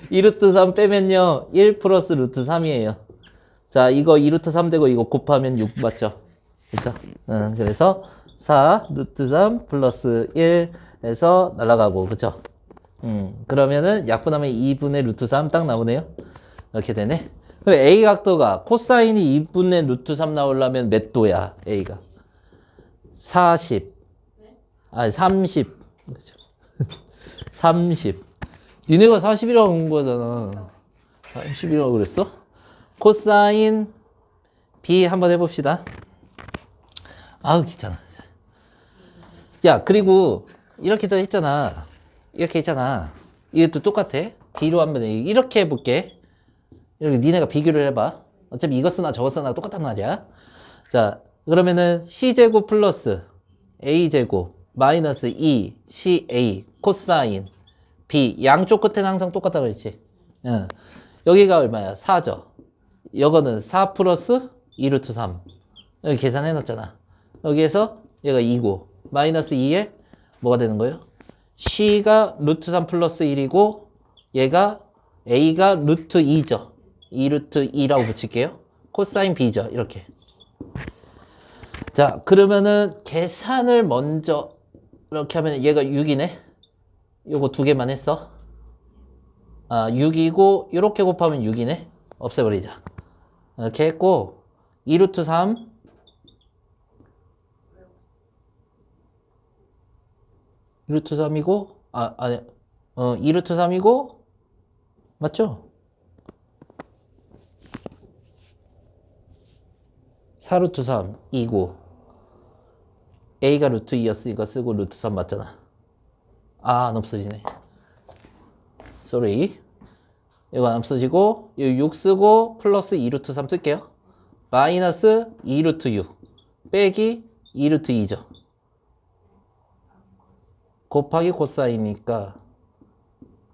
[SPEAKER 1] 2 루트 3 빼면요, 1 플러스 루트 3이에요. 자, 이거 2 루트 3 되고 이거 곱하면 6 맞죠? 그쵸? 그래서 4 루트 3 플러스 1 해서 날아가고, 그쵸? 그러면은 약분하면 2분의 루트 3 딱 나오네요. 이렇게 되네. 그럼 A 각도가 코사인이 2분의 루트 3 나오려면 몇 도야, A가? 40. 아니, 30. 그쵸? 30. 니네가 40이라고 한 거잖아. 30이라고 그랬어? 코사인 B 한번 해봅시다. 아우, 귀찮아. 야, 그리고 이렇게도 했잖아. 이렇게 했잖아. 이것도 똑같아. B로 한번 이렇게 해볼게. 이렇게 니네가 비교를 해봐. 어차피 이거 쓰나 저거 쓰나 똑같단 말이야. 자, 그러면은 C제곱 플러스 A제곱 마이너스 2CA 코사인 B 양쪽 끝에는 항상 똑같다고 그랬지. 응. 여기가 얼마야? 4죠. 이거는 4 플러스 2 루트 3 여기 계산해 놨잖아. 여기에서 얘가 2고 마이너스 2에 뭐가 되는 거예요? C가 루트 3 플러스 1이고 얘가 A가 루트 2죠. 2 루트 2라고 붙일게요. 코사인 B죠. 이렇게. 자, 그러면은 계산을 먼저 이렇게 하면 얘가 6이네. 요거 두 개만 했어. 아, 6이고 이렇게 곱하면 6이네. 없애버리자. 이렇게 했고 2 루트 3 2 루트 3이고 아니 2 루트 3이고 맞죠? 4 루트 3 2고 A가 루트 2였으니까 쓰고 루트 3 맞잖아. 아, 안 없어지네. sorry. 이거 안 없어지고, 이 6 쓰고, 플러스 2 루트 3 쓸게요. 마이너스 2 루트 6, 빼기 2 루트 2죠. 곱하기 코사인이니까,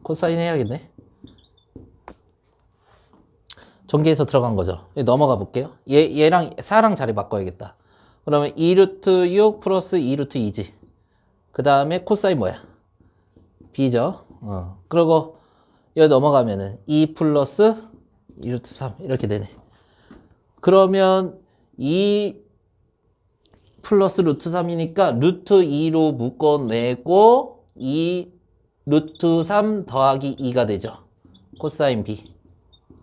[SPEAKER 1] 코사인 해야겠네. 전개해서 들어간 거죠. 넘어가 볼게요. 얘랑 4랑 자리 바꿔야겠다. 그러면 2 루트 6 플러스 2 루트 2지. 그 다음에 코사인 뭐야? B죠. 그리고 여기 넘어가면은 2 플러스 2 루트 3 이렇게 되네. 그러면 2 플러스 루트 3이니까 루트 2로 묶어내고 2 루트 3 더하기 2가 되죠. 코사인 B.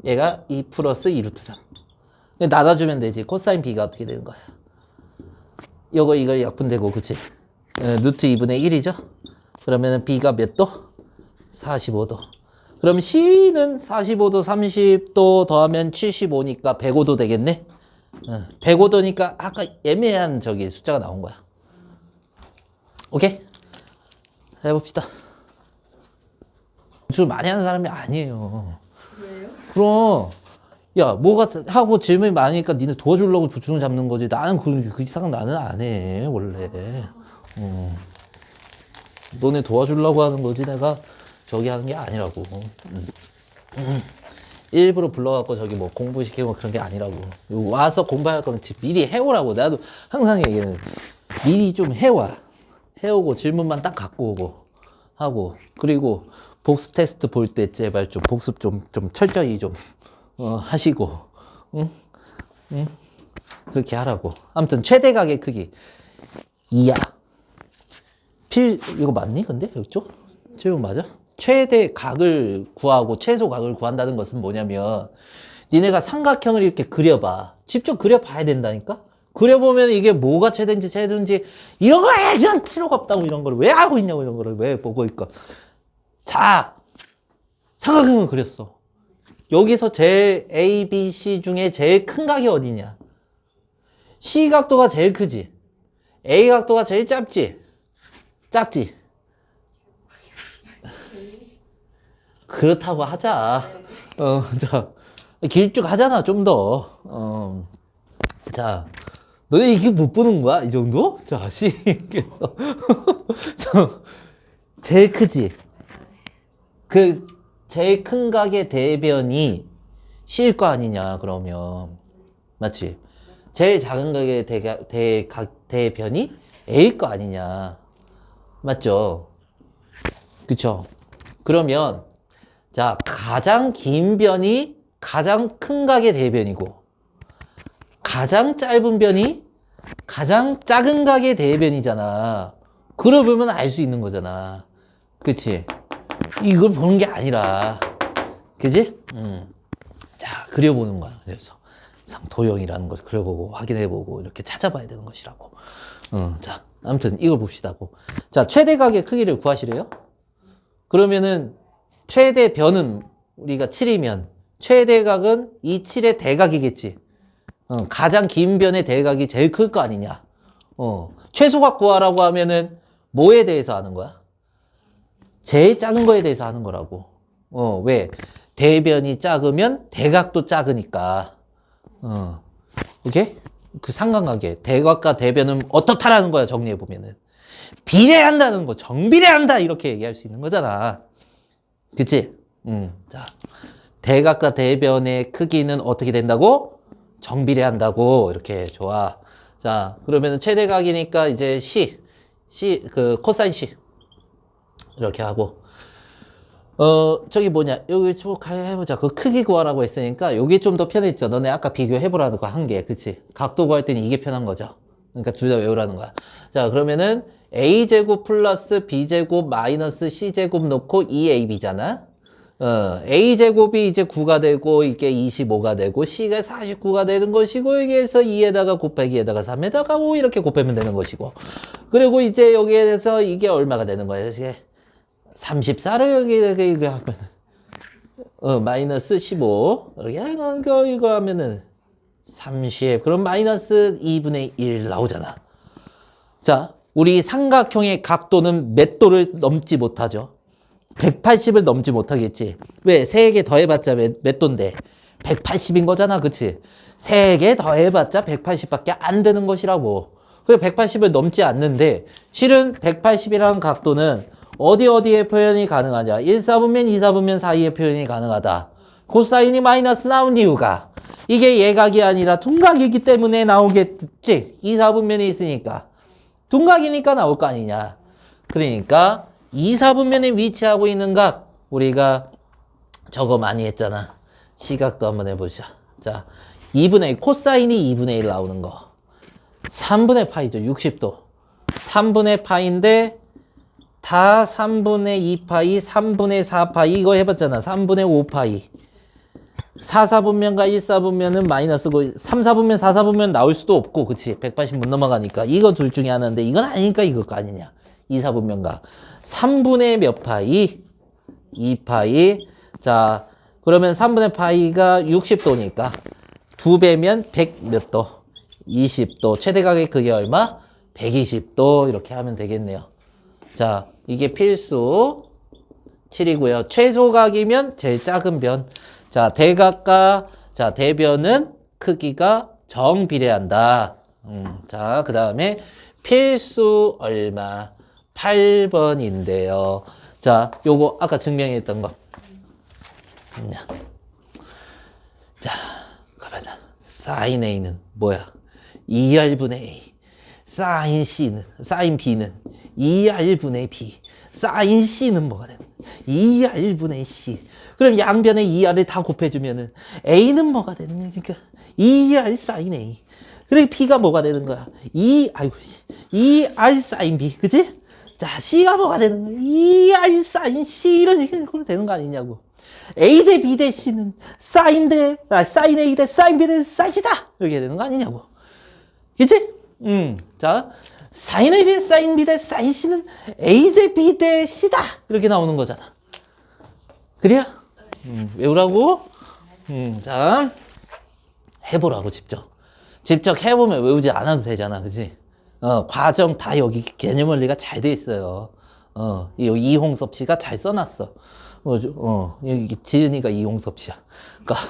[SPEAKER 1] 얘가 2 플러스 2 루트 3. 나눠주면 되지. 코사인 B가 어떻게 되는 거야? 이거 약분되고, 그치? 루트 2분의 1이죠? 그러면 B가 몇 도? 45도. 그럼 C는 45도, 30도 더하면 75니까 105도 되겠네? 105도니까 아까 애매한 저기 숫자가 나온 거야. 오케이? 자, 해봅시다. 줄 많이 하는 사람이 아니에요.
[SPEAKER 2] 왜요?
[SPEAKER 1] 그럼, 야, 뭐가 하고 질문이 많으니까 니네 도와주려고 주충을 잡는 거지. 나는 그 이상 나는 안 해, 원래. 너네 도와주려고 하는 거지. 내가 저기 하는 게 아니라고. 일부러 불러갖고 저기 뭐 공부시키고 그런 게 아니라고. 와서 공부할 거면 미리 해오라고. 나도 항상 얘기는 미리 좀 해와. 해오고 질문만 딱 갖고 오고 하고. 그리고 복습 테스트 볼 때 제발 좀 복습 좀 철저히 좀 하시고. 응? 그렇게 하라고. 아무튼 최대 각의 크기 2야. 이거 맞니? 근데 이쪽? 지금 맞아? 최대 각을 구하고 최소 각을 구한다는 것은 뭐냐면 니네가 삼각형을 이렇게 그려봐. 직접 그려봐야 된다니까? 그려보면 이게 뭐가 최대인지 이런 거 알지 필요가 없다고. 이런 걸 왜 하고 있냐고. 이런 거를 왜 보고 있고. 자, 삼각형을 그렸어. 여기서 제일 A, B, C 중에 제일 큰 각이 어디냐? C 각도가 제일 크지? A 각도가 제일 작지? 그렇다고 하자. 자, 길쭉하잖아, 좀 더. 자, 너네 이게 못 보는 거야? 이 정도? 자, 그래서. 제일 크지? 그, 제일 큰 각의 대변이 C일 거 아니냐, 그러면. 맞지? 제일 작은 각의 대변이 A일 거 아니냐. 맞죠? 그쵸? 그러면, 자, 가장 긴 변이 가장 큰 각의 대변이고, 가장 짧은 변이 가장 작은 각의 대변이잖아. 그러면 알 수 있는 거잖아. 그치? 이걸 보는 게 아니라. 그치? 자, 그려보는 거야. 그래서 도형이라는 걸 그려보고 확인해보고 이렇게 찾아봐야 되는 것이라고. 자, 아무튼 이걸 봅시다고. 자, 최대각의 크기를 구하시래요? 그러면은 최대 변은 우리가 7이면 최대각은 이 7의 대각이겠지. 가장 긴 변의 대각이 제일 클 거 아니냐. 최소각 구하라고 하면은 뭐에 대해서 하는 거야? 제일 작은 거에 대해서 하는 거라고. 왜? 대변이 작으면 대각도 작으니까. 오케이? 그 상관관계. 대각과 대변은 어떻다라는 거야, 정리해보면은. 비례한다는 거, 정비례한다, 이렇게 얘기할 수 있는 거잖아. 그치? 자. 대각과 대변의 크기는 어떻게 된다고? 정비례한다고. 이렇게 좋아. 자, 그러면은 최대각이니까 이제 코사인 C. 이렇게 하고. 저기 뭐냐. 여기 쭉 해보자. 그 크기 구하라고 했으니까 여기 좀 더 편했죠. 너네 아까 비교해보라는 거 한 게. 그치? 각도 구할 때는 이게 편한 거죠. 그러니까 둘 다 외우라는 거야. 자, 그러면은 A제곱 플러스 B제곱 마이너스 C제곱 놓고 2AB잖아. A제곱이 이제 9가 되고, 이게 25가 되고, C가 49가 되는 것이고, 여기에서 2에다가 곱하기에다가 3에다가 5 이렇게 곱하면 되는 것이고. 그리고 이제 여기에서 이게 얼마가 되는 거야? 이게 34를 여기 하면, 마이너스 15. 이거 하면은 30. 그럼 마이너스 2분의 1 나오잖아. 자, 우리 삼각형의 각도는 몇 도를 넘지 못하죠? 180을 넘지 못하겠지. 왜? 3개 더해봤자 몇 도인데? 180인 거잖아. 그치? 3개 더해봤자 180밖에 안 되는 것이라고. 그래, 180을 넘지 않는데, 실은 180이라는 각도는 어디에 표현이 가능하냐? 1사분면, 2사분면 사이에 표현이 가능하다. 코사인이 마이너스 나온 이유가 이게 예각이 아니라 둔각이기 때문에 나오겠지. 2사분면이 있으니까. 둔각이니까 나올 거 아니냐. 그러니까 2사분면에 위치하고 있는 각 우리가 저거 많이 했잖아. 시각도 한번 해보자. 자, 2분의 1, 코사인이 2분의 1 나오는 거. 3분의 파이죠. 60도. 3분의 파인데 다 3분의 2파이, 3분의 4파이 이거 해봤잖아. 3분의 5파이. 4, 4분면과 1, 4분면은 마이너스고 3, 4분면, 4, 4분면 나올 수도 없고 그치? 180 못 넘어가니까 이거 둘 중에 하나인데 이건 아니니까 이거 아니냐. 2, 4분면과 3분의 몇 파이? 2파이. 자 그러면 3분의 파이가 60도니까 2배면 100 몇 도? 20도. 최대각의 크기 얼마? 120도. 이렇게 하면 되겠네요. 자, 이게 필수 7이고요. 최소각이면 제일 작은 변. 자, 대각과 자, 대변은 크기가 정비례한다. 자, 그 다음에 필수 얼마? 8번인데요. 자, 요거 아까 증명했던 거. 자, 그러면 사인 A는 뭐야? 2R분의 A. 사인 C는, 사인 B는 2R분의 B. 사인 C는 뭐가 되는 거야? 2R분의 C. 그럼 양변에 2R을 다 곱해주면은 A는 뭐가 되는 거야? 그러니까 2R 사인 A. 그리고 B가 뭐가 되는 거야? 2R 사인 B. 그치? 자, C가 뭐가 되는 거야? 2R 사인 C. 이런 식으로 되는 거 아니냐고. A 대 B 대 C는 사인 A 대 사인 B 대 사인 C다. 이렇게 되는 거 아니냐고. 그치? 자, 사인 A 대 사인 B 대 사인 C는 A 대 B 대 C다. 이렇게 나오는 거잖아. 그래요? 외우라고? 자, 해보라고, 직접. 직접 해보면 외우지 않아도 되잖아. 그치? 과정 다 여기 개념 원리가 잘 돼 있어요. 이홍섭 씨가 잘 써놨어. 여기 지은이가 이홍섭 씨야. 그러니까,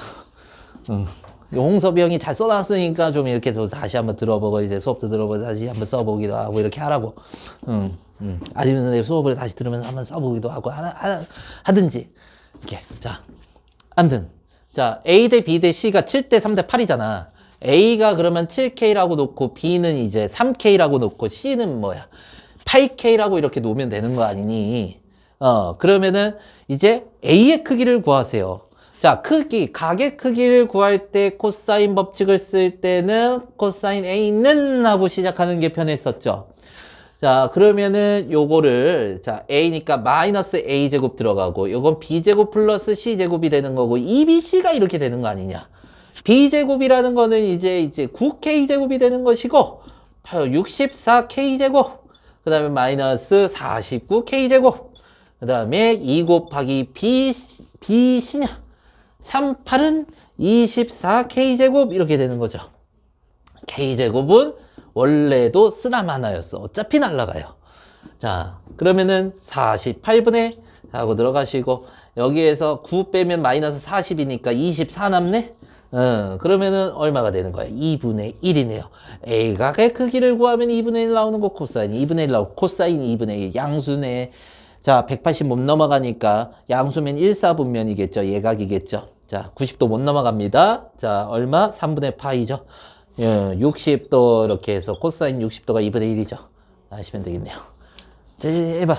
[SPEAKER 1] 홍섭이 형이 잘 써놨으니까 좀 이렇게 해서 다시 한번 들어보고, 이제 수업도 들어보고, 다시 한번 써보기도 하고, 이렇게 하라고. 아니면 내 수업을 다시 들으면서 한번 써보기도 하고, 하든지. 이렇게. 자, 아무튼. 자, A 대 B 대 C가 7대 3 대 8이잖아. A가 그러면 7K라고 놓고, B는 이제 3K라고 놓고, C는 뭐야? 8K라고 이렇게 놓으면 되는 거 아니니? 그러면은 이제 A의 크기를 구하세요. 자, 각의 크기를 구할 때 코사인 법칙을 쓸 때는 코사인 A는 하고 시작하는 게 편했었죠. 자, 그러면은 요거를, 자, A니까 마이너스 A제곱 들어가고, 요건 B제곱 플러스 C제곱이 되는 거고, 2BC가 이렇게 되는 거 아니냐. B제곱이라는 거는 이제 9K제곱이 되는 것이고, 64K제곱, 그 다음에 마이너스 49K제곱, 그 다음에 2 곱하기 BC냐. 38은 24K제곱 이렇게 되는 거죠. K제곱은 원래도 쓰나마나였어. 어차피 날라가요. 자, 그러면은 48분의 하고 들어가시고 여기에서 9 빼면 마이너스 40이니까 24 남네? 그러면은 얼마가 되는 거야? 2분의 1이네요. A각의 크기를 구하면 2분의 1 나오는 거 코사인 2분의 1 나오고 코사인 2분의 1 양수네. 자, 180 못 넘어가니까 양수면 1사분면이겠죠. 예각이겠죠. 자, 90도 못 넘어갑니다. 자, 얼마? 3분의 파이죠. 60도 이렇게 해서 코사인 60도가 2분의 1이죠. 아시면 되겠네요. 자, 이제 해봐.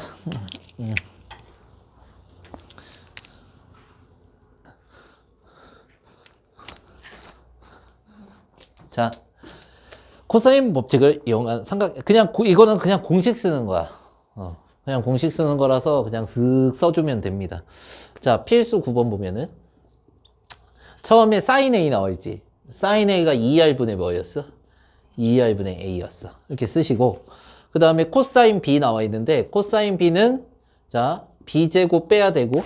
[SPEAKER 1] 자, 코사인 법칙을 이용한 이거는 그냥 공식 쓰는 거야. 그냥 공식 쓰는 거라서 그냥 슥 써주면 됩니다. 자, 필수 9번 보면은 처음에 사인 A 나와 있지. 사인 A가 2R분의 뭐였어? 2R분의 A였어. 이렇게 쓰시고 그 다음에 코사인 B 나와 있는데 코사인 B는 자 B제곱 빼야 되고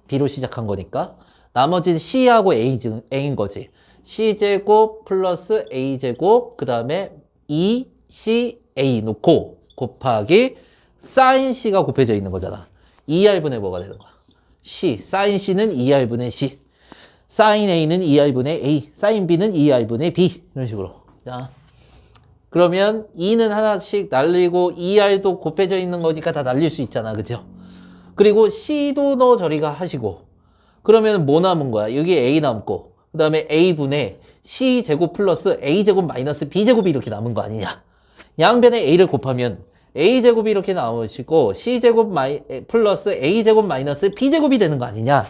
[SPEAKER 1] B로 시작한 거니까 나머지는 C하고 A인 거지. C제곱 플러스 A제곱 그 다음에 2CA 놓고 곱하기 사인 C가 곱해져 있는 거잖아. 2R분의 뭐가 되는 거야? C. 사인 C는 2R분의 C. 사인 A는 2R분의 A. 사인 B는 2R분의 B. 이런 식으로. 자, 그러면 2는 하나씩 날리고 2R도 곱해져 있는 거니까 다 날릴 수 있잖아. 그죠? 그리고 C도 너 저리가 하시고 그러면 뭐 남은 거야? 여기 A 남고 그 다음에 A분의 C제곱 플러스 A제곱 마이너스 B제곱이 이렇게 남은 거 아니냐? 양변에 A를 곱하면 A제곱이 이렇게 나오시고 C제곱 플러스 A제곱 마이너스 B제곱이 되는 거 아니냐?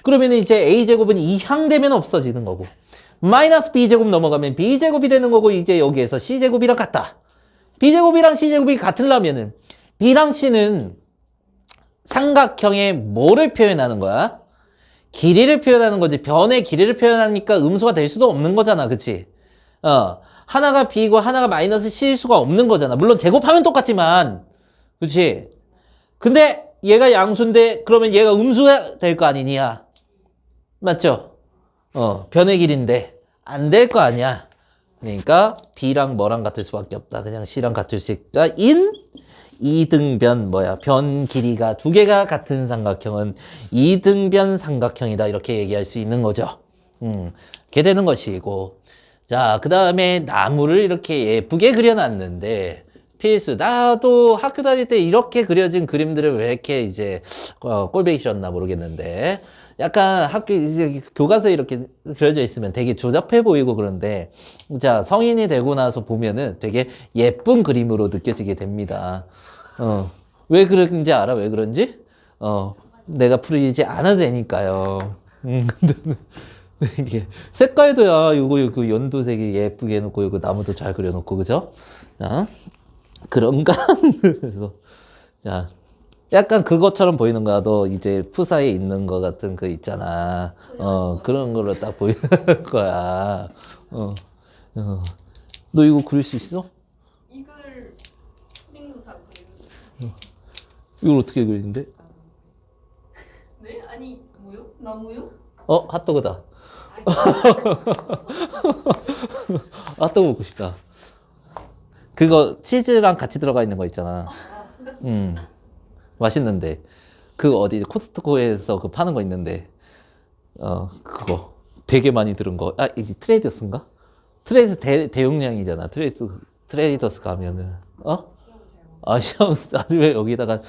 [SPEAKER 1] 그러면 이제 A제곱은 이항되면 없어지는 거고 마이너스 B제곱 넘어가면 B제곱이 되는 거고 이제 여기에서 C제곱이랑 같다. B제곱이랑 C제곱이 같으려면은 B랑 C는 삼각형의 뭐를 표현하는 거야? 길이를 표현하는 거지. 변의 길이를 표현하니까 음수가 될 수도 없는 거잖아. 그치? 하나가 b이고 하나가 마이너스 c일 수가 없는 거잖아. 물론 제곱하면 똑같지만. 그치? 근데 얘가 양수인데 그러면 얘가 음수가 될 거 아니냐? 맞죠? 변의 길인데 안 될 거 아니야. 그러니까 b랑 뭐랑 같을 수밖에 없다. 그냥 c랑 같을 수 있다. 이등변 변 길이가 두 개가 같은 삼각형은 이등변 삼각형이다. 이렇게 얘기할 수 있는 거죠. 이렇게 되는 것이고. 자, 그 다음에 나무를 이렇게 예쁘게 그려놨는데 필수. 나도 학교 다닐 때 이렇게 그려진 그림들을 왜 이렇게 이제 꼴보기 싫었나 모르겠는데 약간 학교 이제 교과서에 이렇게 그려져 있으면 되게 조잡해 보이고 그런데 자, 성인이 되고 나서 보면은 되게 예쁜 그림으로 느껴지게 됩니다. 왜 그런지 알아? 왜 그런지? 내가 풀이지 않아도 되니까요. 이게 색깔도야 요거 그 연두색이 예쁘게 해놓고 요거 나무도 잘 그려놓고 그죠? 자, 그런가? 그래서 자, 약간 그것처럼 보이는 거야. 너 이제 푸사에 있는 거 같은 그 있잖아. 그런 걸로 딱 보이는 거야. 너 이거 그릴 수 있어?
[SPEAKER 2] 이걸 푸딩도 다 그리는.
[SPEAKER 1] 이걸 어떻게 그리는데?
[SPEAKER 2] 네? 아니 뭐요? 나무요?
[SPEAKER 1] 핫도그다. 핫도그 먹고 싶다. 그거 치즈랑 같이 들어가 있는 거 있잖아. 맛있는데. 그 어디 코스트코에서 그 파는 거 있는데. 그거 되게 많이 들은 거. 이게 트레이더스인가? 트레이더스 대용량이잖아. 트레이더스 가면은. 시험 왜 여기다가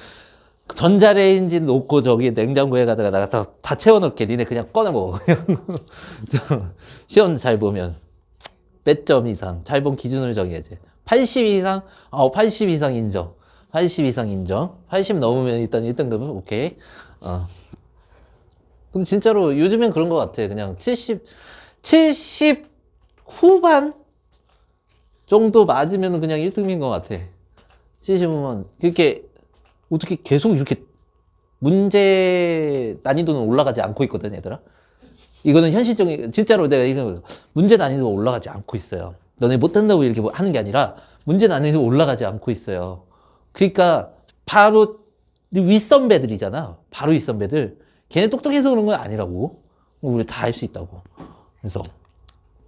[SPEAKER 1] 전자레인지 놓고 저기 냉장고에 가다가 나가 다 채워놓게. 니네 그냥 꺼내 먹어. 그냥. 시험 잘 보면 몇 점 이상 잘 본 기준을 정해야지. 80 이상? 80 이상 인정. 80 이상 인정. 80 넘으면 일단 1등급은 오케이. 근데 진짜로 요즘엔 그런 것 같아. 그냥 70 후반 정도 맞으면 그냥 1등인 것 같아. 70은 그렇게 어떻게 계속 이렇게 문제 난이도는 올라가지 않고 있거든, 얘들아. 이거는 현실적인, 진짜로 내가 이거 문제 난이도가 올라가지 않고 있어요. 너네 못한다고 이렇게 하는 게 아니라 문제 난이도가 올라가지 않고 있어요. 그러니까 바로 윗선배들이잖아. 바로 윗선배들. 걔네 똑똑해서 그런 건 아니라고. 우리 다 할 수 있다고. 그래서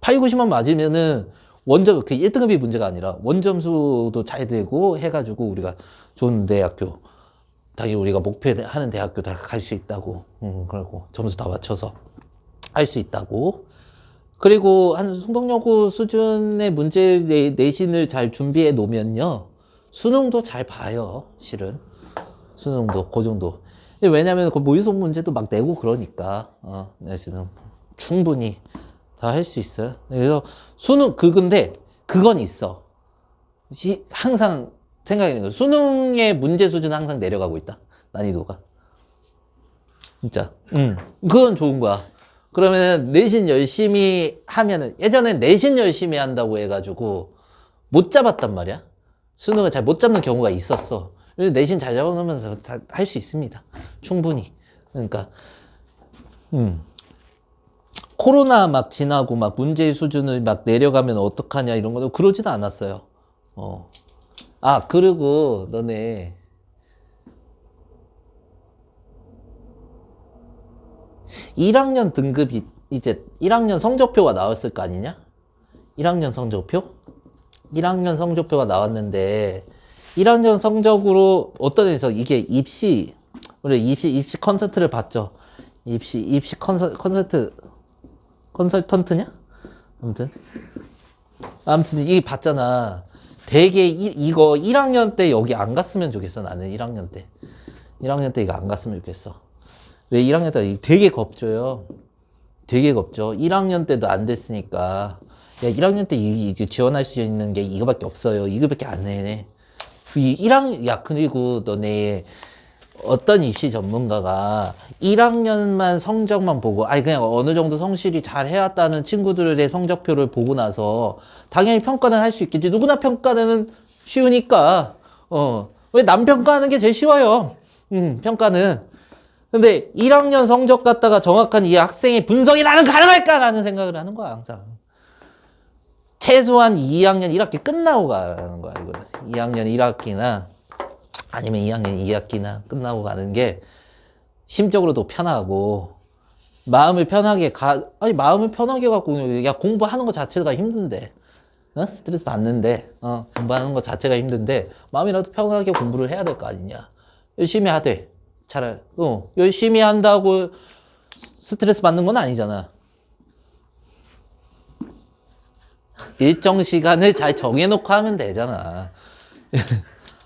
[SPEAKER 1] 8, 90만 맞으면은 원점, 그 1등급이 문제가 아니라 원점수도 잘 되고 해가지고 우리가 좋은 대학교, 당연히 우리가 목표하는 대학교 다 갈 수 있다고. 그리고 점수 다 맞춰서 할 수 있다고. 그리고 한 송덕여고 수준의 문제 내신을 잘 준비해 놓으면요. 수능도 잘 봐요, 실은. 수능도, 그 정도. 근데 왜냐면 그 모의고사 문제도 막 내고 그러니까, 내신은 충분히 다 할 수 있어요. 그래서 수능, 근데 그건 있어. 항상 생각이 드는 거. 수능의 문제 수준은 항상 내려가고 있다. 난이도가. 진짜. 그건 좋은 거야. 그러면은 내신 열심히 하면은, 예전엔 내신 열심히 한다고 해가지고 못 잡았단 말이야. 수능을 잘 못 잡는 경우가 있었어. 그래서 내신 잘 잡아놓으면서 다 할 수 있습니다. 충분히. 그러니까, 코로나 막 지나고 막 문제 수준을 막 내려가면 어떡하냐 이런 거도 그러지도 않았어요. 그리고 너네 1학년 등급이 이제 1학년 성적표가 나왔을 거 아니냐? 1학년 성적표? 1학년 성적표가 나왔는데 1학년 성적으로 어떤 데서 이게 우리 입시 컨설트를 봤죠? 입시 컨설턴트냐? 아무튼 이게 봤잖아. 되게 이거 1학년 때 여기 안 갔으면 좋겠어. 나는 1학년 때. 1학년 때 이거 안 갔으면 좋겠어. 왜 1학년 때 되게 겁줘요. 되게 겁죠. 1학년 때도 안 됐으니까. 야, 1학년 때 이게 지원할 수 있는 게 이거밖에 없어요. 이거밖에 안 해. 그리고 너네 어떤 입시 전문가가 1학년만 성적만 보고, 그냥 어느 정도 성실히 잘 해왔다는 친구들의 성적표를 보고 나서 당연히 평가는 할 수 있겠지. 누구나 평가는 쉬우니까. 왜 남 평가하는 게 제일 쉬워요. 평가는. 근데 1학년 성적 갖다가 정확한 이 학생의 분석이 나는 가능할까라는 생각을 하는 거야, 항상. 최소한 2학년 1학기 끝나고 가는 거야, 이거는. 2학년 1학기나 아니면 2학년 2학기나 끝나고 가는 게 심적으로도 편하고 마음을 편하게 마음을 편하게 갖고 야 공부하는 거 자체가 힘든데 스트레스 받는데 공부하는 거 자체가 힘든데 마음이라도 편하게 공부를 해야 될 거 아니냐. 열심히 하되 차라리 열심히 한다고 스트레스 받는 건 아니잖아. 일정 시간을 잘 정해놓고 하면 되잖아.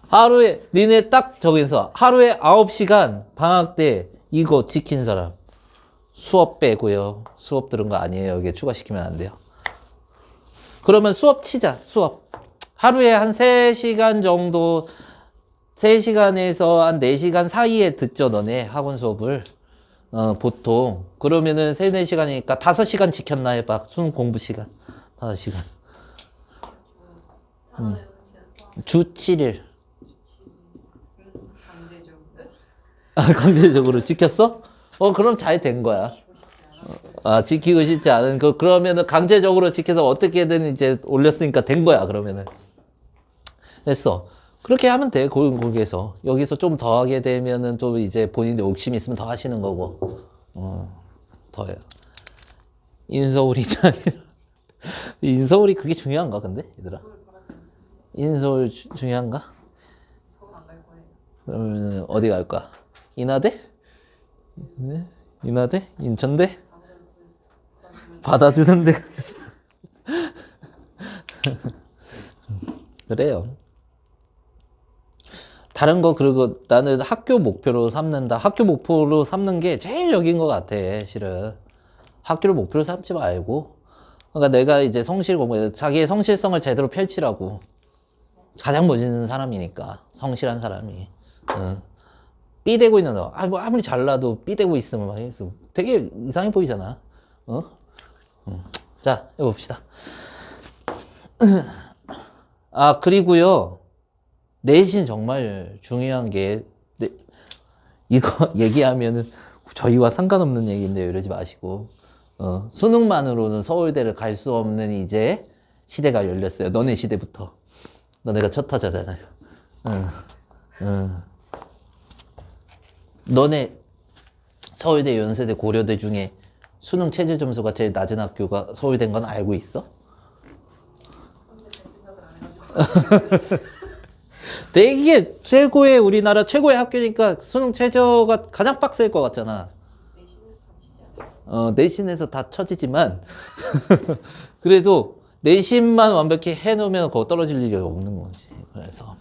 [SPEAKER 1] 하루에 니네 딱 정해서 하루에 9시간 방학 때 이거 지킨 사람. 수업 빼고요. 수업 들은 거 아니에요. 여기에 추가시키면 안 돼요. 그러면 수업 치자. 수업. 하루에 한 3시간 정도 3시간에서 한 4시간 사이에 듣죠. 너네 학원 수업을. 보통. 그러면은 3, 4시간이니까 5시간 지켰나 해봐. 수능 공부 시간. 5시간.
[SPEAKER 2] 단어 외우는 시간.
[SPEAKER 1] 주 7일.
[SPEAKER 3] 강제적으로
[SPEAKER 1] 강제적으로 지켰어? 그럼 잘 된 거야.
[SPEAKER 3] 지키고 싶지 않았어요.
[SPEAKER 1] 지키고 싶지 않은 그러면은 강제적으로 지켜서 어떻게든 이제 올렸으니까 된 거야. 그러면은 됐어. 그렇게 하면 돼. 거기에서 여기서 좀 더 하게 되면은 좀 이제 본인들 욕심 있으면 더 하시는 거고. 더해요. 인서울이 아니라 인서울이 그게 중요한가 근데 얘들아?
[SPEAKER 3] 서울 바깥에 있습니다.
[SPEAKER 1] 인서울 중요한가?
[SPEAKER 3] 서울 안 갈 거예요.
[SPEAKER 1] 그러면 어디 갈까? 인하대? 네? 인하대? 인천대? 받아주는데 그래요. 다른 거 그리고 나는 학교 목표로 삼는다. 학교 목표로 삼는 게 제일 여긴 것 같아. 실은 학교를 목표로 삼지 말고 그러니까 내가 이제 성실 공부 자기의 성실성을 제대로 펼치라고. 가장 멋있는 사람이니까 성실한 사람이. 삐대고 있는 너. 뭐 아무리 잘나도 삐대고 있으면 막 되게 이상해 보이잖아. 자, 해봅시다. 그리고요. 내신 정말 중요한 게, 이거 얘기하면은 저희와 상관없는 얘기인데요. 이러지 마시고. 수능만으로는 서울대를 갈 수 없는 이제 시대가 열렸어요. 너네 시대부터. 너네가 첫 타자잖아요. 너네 서울대, 연세대, 고려대 중에 수능 최저 점수가 제일 낮은 학교가 서울대인 건 알고 있어?
[SPEAKER 3] 근데 제 생각을 안 해가지고
[SPEAKER 1] 되게 최고의 우리나라 최고의 학교니까 수능 최저가 가장 빡셀 것 같잖아.
[SPEAKER 3] 내신에서 다치지 않아요.
[SPEAKER 1] 내신에서 다 처지지만 그래도 내신만 완벽히 해놓으면 그거 떨어질 일이 없는 거지. 그래서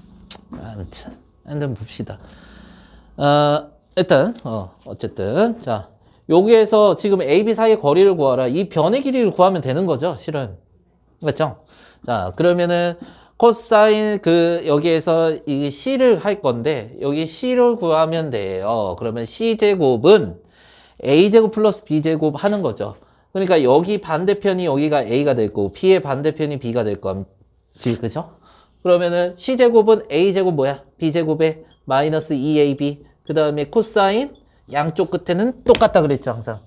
[SPEAKER 1] 아무튼 봅시다. 일단 어쨌든 자 여기에서 지금 A, B 사이의 거리를 구하라. 이 변의 길이를 구하면 되는 거죠, 실은. 맞죠? 자 그러면은 코사인 여기에서 이 C를 할 건데 여기 C를 구하면 돼요. 그러면 C제곱은 A제곱 플러스 B제곱 하는 거죠. 그러니까 여기 반대편이 여기가 A가 될 거고 B의 반대편이 B가 될 거지, 그죠? 그러면은 C제곱은 A제곱 뭐야? B제곱에 마이너스 2AB 그 다음에 코사인 양쪽 끝에는 똑같다 그랬죠, 항상.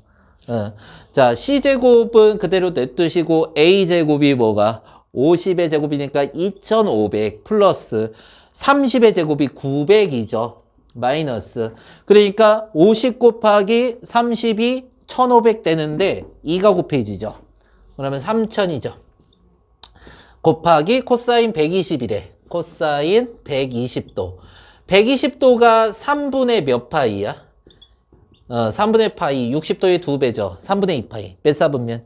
[SPEAKER 1] 자, C제곱은 그대로 냅두시고 A제곱이 뭐가? 50의 제곱이니까 2500 플러스 30의 제곱이 900이죠. 마이너스. 그러니까 50 곱하기 30이 1500 되는데 2가 곱해지죠. 그러면 3000이죠. 곱하기 코사인 120이래. 코사인 120도. 120도가 3분의 몇 파이야? 3분의 파이. 60도의 2배죠. 3분의 2파이. 몇 사분면?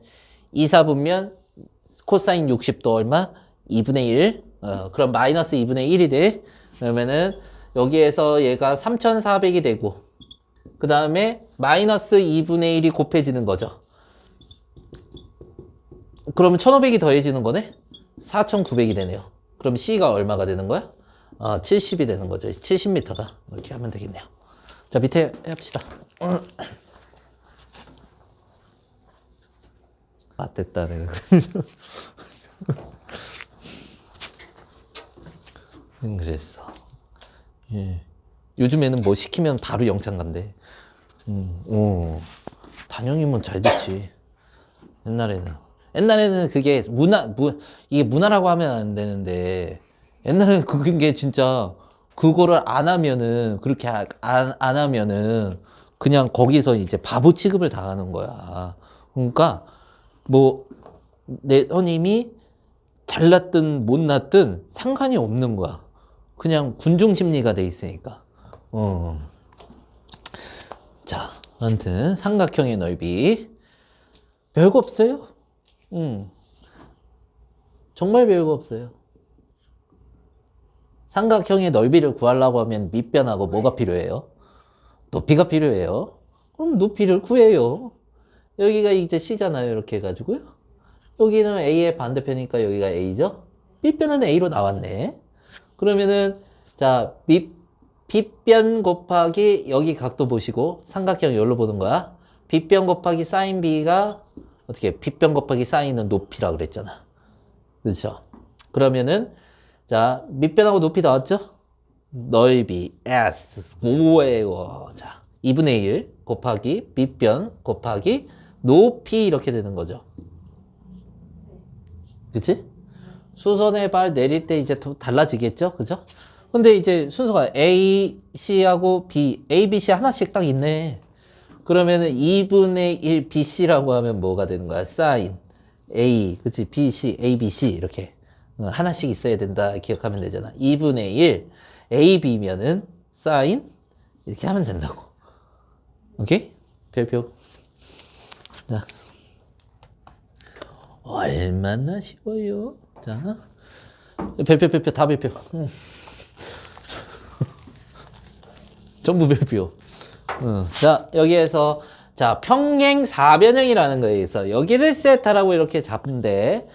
[SPEAKER 1] 2사분면 코사인 60도 얼마? 2분의 1. 그럼 마이너스 2분의 1이 돼. 그러면은 여기에서 얘가 3400이 되고 그 다음에 마이너스 2분의 1이 곱해지는 거죠. 그러면 1500이 더해지는 거네? 4900이 되네요. 그럼 C가 얼마가 되는 거야? 70이 되는 거죠. 70m다. 이렇게 하면 되겠네요. 자, 밑에 해봅시다. 됐다, 내가. 그랬어. 예. 요즘에는 뭐 시키면 바로 영창 간대. 단영이면 잘 됐지. 옛날에는 그게 이게 문화라고 하면 안 되는데, 옛날에는 그게 진짜, 그거를 안 하면은, 그렇게 안 하면은, 그냥 거기서 이제 바보 취급을 당하는 거야. 그러니까, 뭐, 내 선임이 잘났든 못났든 상관이 없는 거야. 그냥 군중 심리가 돼 있으니까. 자, 아무튼, 삼각형의 넓이. 별거 없어요. 정말 별거 없어요. 삼각형의 넓이를 구하려고 하면 밑변하고 뭐가 필요해요? 높이가 필요해요. 그럼 높이를 구해요. 여기가 이제 C잖아요. 이렇게 해가지고요. 여기는 A의 반대편이니까 여기가 A죠? 밑변은 A로 나왔네. 그러면은, 자, 빗변 곱하기 여기 각도 보시고, 삼각형 여기로 보는 거야. 빗변 곱하기 사인 B가 어떻게, 빗변 곱하기 사인은 높이라 그랬잖아. 그렇죠? 그러면은, 자, 밑변하고 높이 나왔죠? 넓이 S 5예요. 자, 2분의 1 곱하기 밑변 곱하기 높이 이렇게 되는 거죠. 그치? 수선의 발 내릴 때 이제 또 달라지겠죠? 그죠? 근데 이제 순서가 A, C하고 B, A, B, C 하나씩 딱 있네. 그러면은 2분의 1 BC라고 하면 뭐가 되는 거야? 사인 A, 그치? BC, A, B, C 이렇게 하나씩 있어야 된다 기억하면 되잖아. 2분의 1 A, B면은 사인 이렇게 하면 된다고. 오케이? 별표. 자, 얼마나 쉬워요. 자, 별표 다 별표. 전부 별표. 자, 여기에서 자, 평행 사변형이라는 거에 있어. 여기를 세타라고 이렇게 잡는데,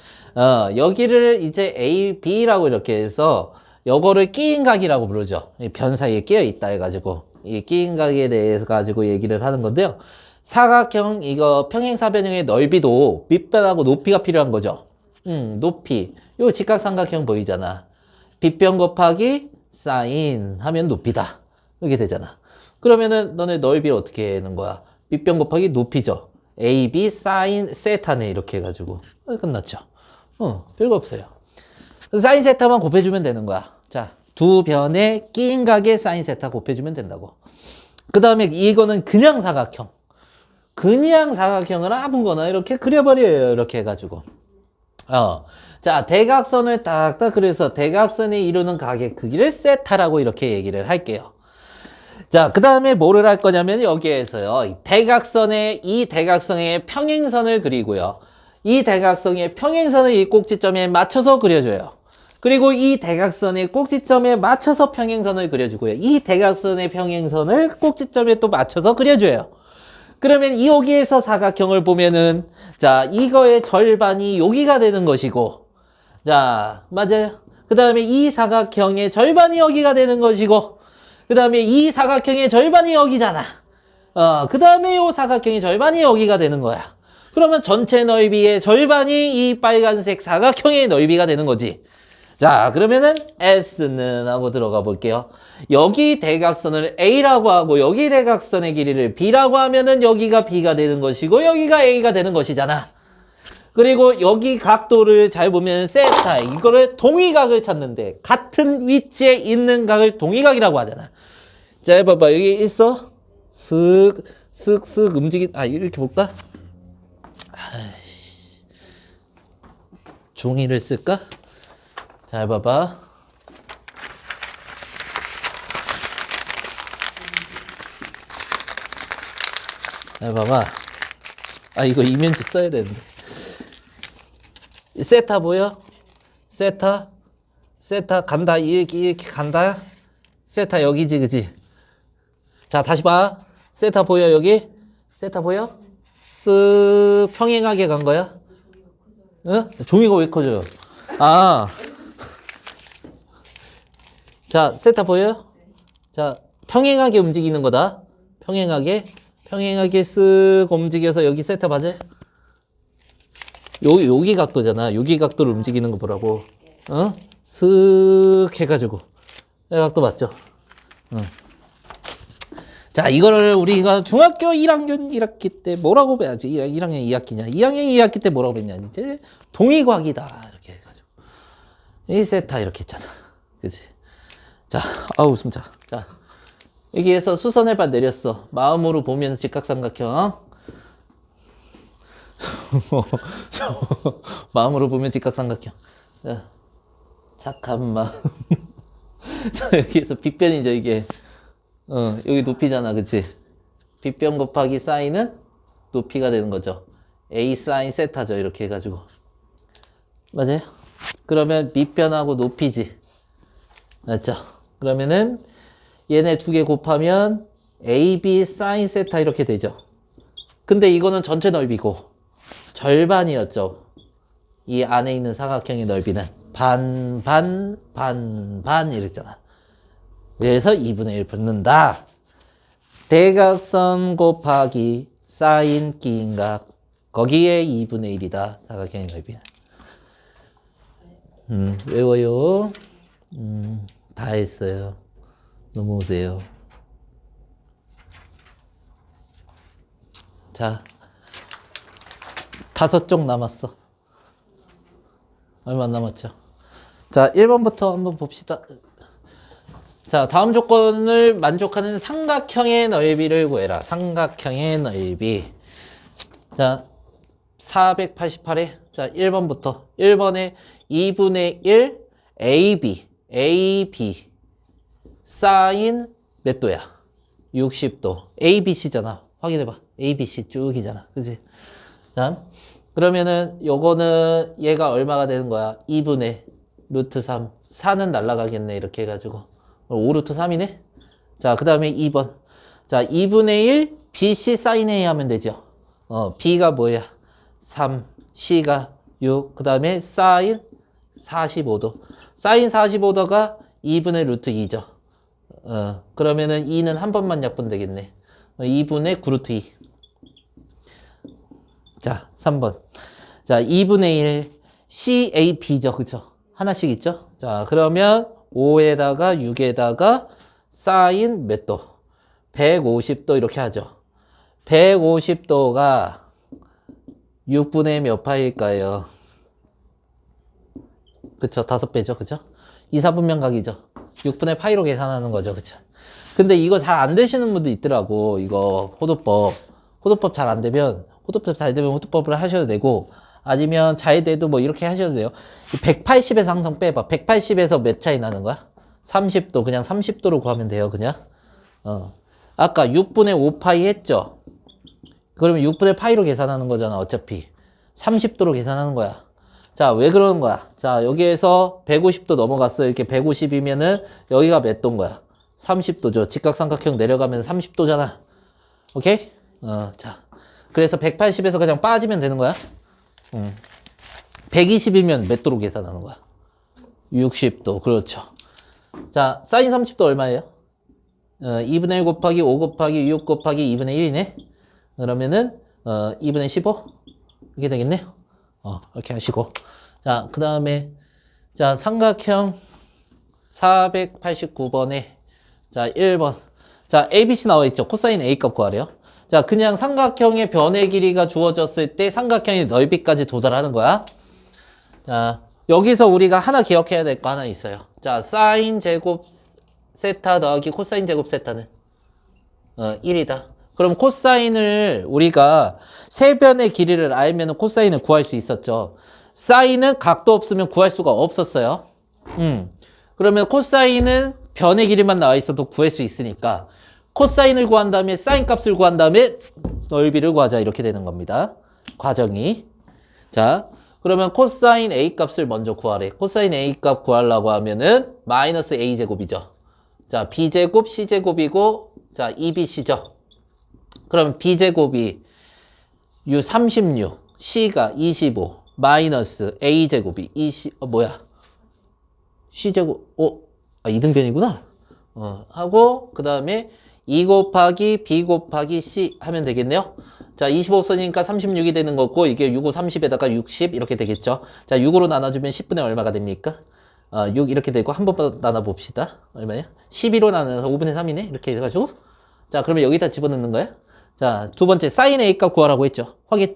[SPEAKER 1] 여기를 이제 A, B라고 이렇게 해서, 요거를 끼인각이라고 부르죠. 이 변 사이에 끼어 있다 해가지고, 이 끼인각에 대해서 가지고 얘기를 하는 건데요. 사각형, 이거 평행사변형의 넓이도 밑변하고 높이가 필요한 거죠. 높이. 요 직각삼각형 보이잖아. 빗변 곱하기 사인 하면 높이다. 이렇게 되잖아. 그러면은 너네 넓이를 어떻게 하는 거야? 밑변 곱하기 높이죠. AB 사인 세타네 이렇게 해가지고 끝났죠. 별거 없어요. 사인 세타만 곱해주면 되는 거야. 자, 두 변에 끼인 각의 사인 세타 곱해주면 된다고. 그 다음에 이거는 그냥 사각형. 그냥 사각형을 아무거나 이렇게 그려버려요. 이렇게 해가지고. 자, 대각선을 딱딱 그려서 대각선이 이루는 각의 크기를 세타라고 이렇게 얘기를 할게요. 자, 그 다음에 뭐를 할 거냐면 여기에서요. 이 대각선의 평행선을 그리고요. 이 대각선의 평행선을 이 꼭지점에 맞춰서 그려줘요. 그리고 이 대각선의 꼭지점에 맞춰서 평행선을 그려주고요. 이 대각선의 평행선을 꼭지점에 또 맞춰서 그려줘요. 그러면 여기에서 사각형을 보면은 자, 이거의 절반이 여기가 되는 것이고 자, 맞아요. 그 다음에 이 사각형의 절반이 여기가 되는 것이고 그 다음에 이 사각형의 절반이 여기잖아. 그 다음에 이 사각형의 절반이 여기가 되는 거야. 그러면 전체 넓이의 절반이 이 빨간색 사각형의 넓이가 되는 거지. 자, 그러면은 S는 하고 들어가 볼게요. 여기 대각선을 A라고 하고 여기 대각선의 길이를 B라고 하면은 여기가 B가 되는 것이고 여기가 A가 되는 것이잖아. 그리고 여기 각도를 잘 보면 세타, 이거를 동위각을 찾는데 같은 위치에 있는 각을 동위각이라고 하잖아. 자, 봐봐. 여기 있어. 쓱 이렇게 볼까? 아이씨. 종이를 쓸까? 잘 봐봐. 잘 봐봐. 이거 이면지 써야 되는데. 세타 보여? 세타 간다. 이렇게 간다. 세타 여기지, 그지? 자, 다시 봐. 세타 보여, 여기? 세타 보여? 쓱 평행하게 간 거야? 응? 종이가 왜 커져요? 자, 세타 보여요? 자, 평행하게 움직이는 거다. 평행하게 쓱 움직여서 여기 세타 맞아요? 여기 각도잖아. 여기 각도를 움직이는 거 보라고. 쓱 해가지고. 이 각도 맞죠? 자, 이거를 우리가 중학교 1학년 1학기 때 뭐라고 배워야지? 1학년 2학기냐? 2학년 2학기 때 뭐라고 그랬냐? 이제 동의과학이다. 이렇게 해가지고. 1세타 이렇게 했잖아. 그치? 자, 아우, 숨차. 자, 여기에서 수선해봐 내렸어. 마음으로 보면 직각삼각형. 마음으로 보면 직각삼각형. 자, 착한 마음. 자, 여기에서 빗변이죠, 이게. 여기 높이잖아, 그치? 빗변 곱하기 사인은 높이가 되는 거죠. A 사인 세타죠, 이렇게 해가지고. 맞아요? 그러면 밑변하고 높이지. 맞죠? 그러면은 얘네 두 개 곱하면 AB 사인 세타 이렇게 되죠. 근데 이거는 전체 넓이고 절반이었죠. 이 안에 있는 사각형의 넓이는 반, 반, 반, 반 이랬잖아. 그래서 2분의 1 붙는다. 대각선 곱하기 사인 기인각 거기에 2분의 1이다. 사각형의 넓이는. 외워요. 다 했어요. 넘어오세요. 자, 5쪽 남았어. 얼마 안 남았죠? 자, 1번부터 한번 봅시다. 자, 다음 조건을 만족하는 삼각형의 넓이를 구해라. 삼각형의 넓이. 자, 488에, 자, 1번부터. 1번에 2분의 1 AB 사인 몇 도야? 60도. ABC잖아. 확인해봐. ABC 쭉이잖아. 그치? 자, 그러면은 요거는 얘가 얼마가 되는 거야? 2분의 루트 3. 4는 날라가겠네. 이렇게 해가지고. 5루트 3이네? 자, 그 다음에 2번. 자, 2분의 1 BC 사인 A 하면 되죠. B가 뭐야? 3. C가 6. 그 다음에 사인 45도. 사인 45도가 2분의 루트 2죠. 그러면은 2는 한 번만 약분 되겠네. 2분의 9루트 2. 자, 3번. 자, 2분의 1 CAB죠. 그쵸? 하나씩 있죠? 자, 그러면 5에다가 6에다가 사인 몇 도? 150도 이렇게 하죠. 150도가 6분의 몇 파일까요? 그쵸? 5배죠. 그쵸? 2, 4분면각이죠. 6분의 파이로 계산하는 거죠. 그쵸? 근데 이거 잘 안 되시는 분도 있더라고. 이거 호도법. 호도법 잘 안 되면, 호도법 잘 되면 호도법을 하셔도 되고, 아니면 잘 돼도 뭐 이렇게 하셔도 돼요. 180에서 항상 빼봐. 180에서 몇 차이 나는 거야? 30도. 그냥 30도로 구하면 돼요. 그냥. 아까 6분의 5파이 했죠? 그러면 6분의 파이로 계산하는 거잖아. 어차피. 30도로 계산하는 거야. 자, 왜 그러는 거야? 자, 여기에서 150도 넘어갔어. 이렇게 150이면은 여기가 몇 도인 거야? 30도죠. 직각삼각형 내려가면 30도잖아. 오케이? 자. 그래서 180에서 그냥 빠지면 되는 거야. 120이면 몇 도로 계산하는 거야? 60도. 그렇죠. 자, 사인 30도 얼마예요? 2분의 1 곱하기 5 곱하기 6 곱하기 2분의 1이네? 그러면은, 2분의 15? 이렇게 되겠네요. 이렇게 하시고. 자, 그 다음에, 자, 삼각형 489번에, 자, 1번. 자, ABC 나와 있죠? 코사인 A 값 구하래요. 자, 그냥 삼각형의 변의 길이가 주어졌을 때 삼각형의 넓이까지 도달하는 거야. 자, 여기서 우리가 하나 기억해야 될 거 하나 있어요. 자, 사인 제곱 세타 더하기 코사인 제곱 세타는 1이다. 그럼 코사인을 우리가 세변의 길이를 알면 코사인을 구할 수 있었죠. 사인은 각도 없으면 구할 수가 없었어요. 그러면 코사인은 변의 길이만 나와 있어도 구할 수 있으니까 코사인을 구한 다음에 사인 값을 구한 다음에 넓이를 구하자 이렇게 되는 겁니다. 과정이. 자, 그러면 코사인 A 값을 먼저 구하래. 코사인 A 값 구하려고 하면은 마이너스 A 제곱이죠. 자, B 제곱 C 제곱이고 자, 2BC죠. 그럼 B 제곱이 U 36, C가 25, 마이너스 A 제곱이 20, C 제곱, 이등변이구나. 하고, 그 다음에 2 곱하기 B 곱하기 C 하면 되겠네요. 자, 25 쓰니까 36이 되는 거고, 이게 6, 5, 30에다가 60 이렇게 되겠죠. 자, 6으로 나눠주면 10분의 얼마가 됩니까? 6 이렇게 되고, 한 번 더 나눠봅시다. 얼마냐? 12로 나눠서 5분의 3이네? 이렇게 해가지고. 자, 그러면 여기다 집어넣는 거야? 자, 두 번째, 사인 A 값 구하라고 했죠. 확인.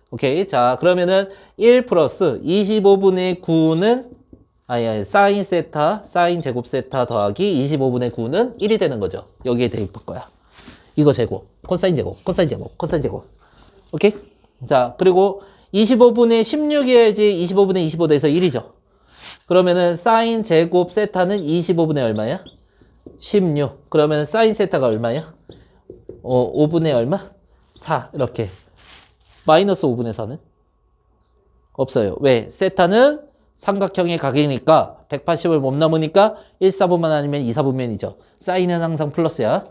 [SPEAKER 1] 오케이. 자, 그러면은 1 플러스 25분의 9는, 사인 세타, 사인 제곱 세타 더하기 25분의 9는 1이 되는 거죠. 여기에 대입할 거야. 이거 제곱, 코사인 제곱, 코사인 제곱, 코사인 제곱. 오케이? 자, 그리고 25분의 16이어야지 25분의 25 돼서 1이죠. 그러면은 사인 제곱 세타는 25분의 얼마야? 16. 그러면 사인 세타가 얼마야? 5분의 얼마? 4. 이렇게. 마이너스 5분의 4는? 없어요. 왜? 세타는 삼각형의 각이니까 180을 못 넘으니까 1, 4분만 아니면 2, 4분면이죠. 사인은 항상 플러스야.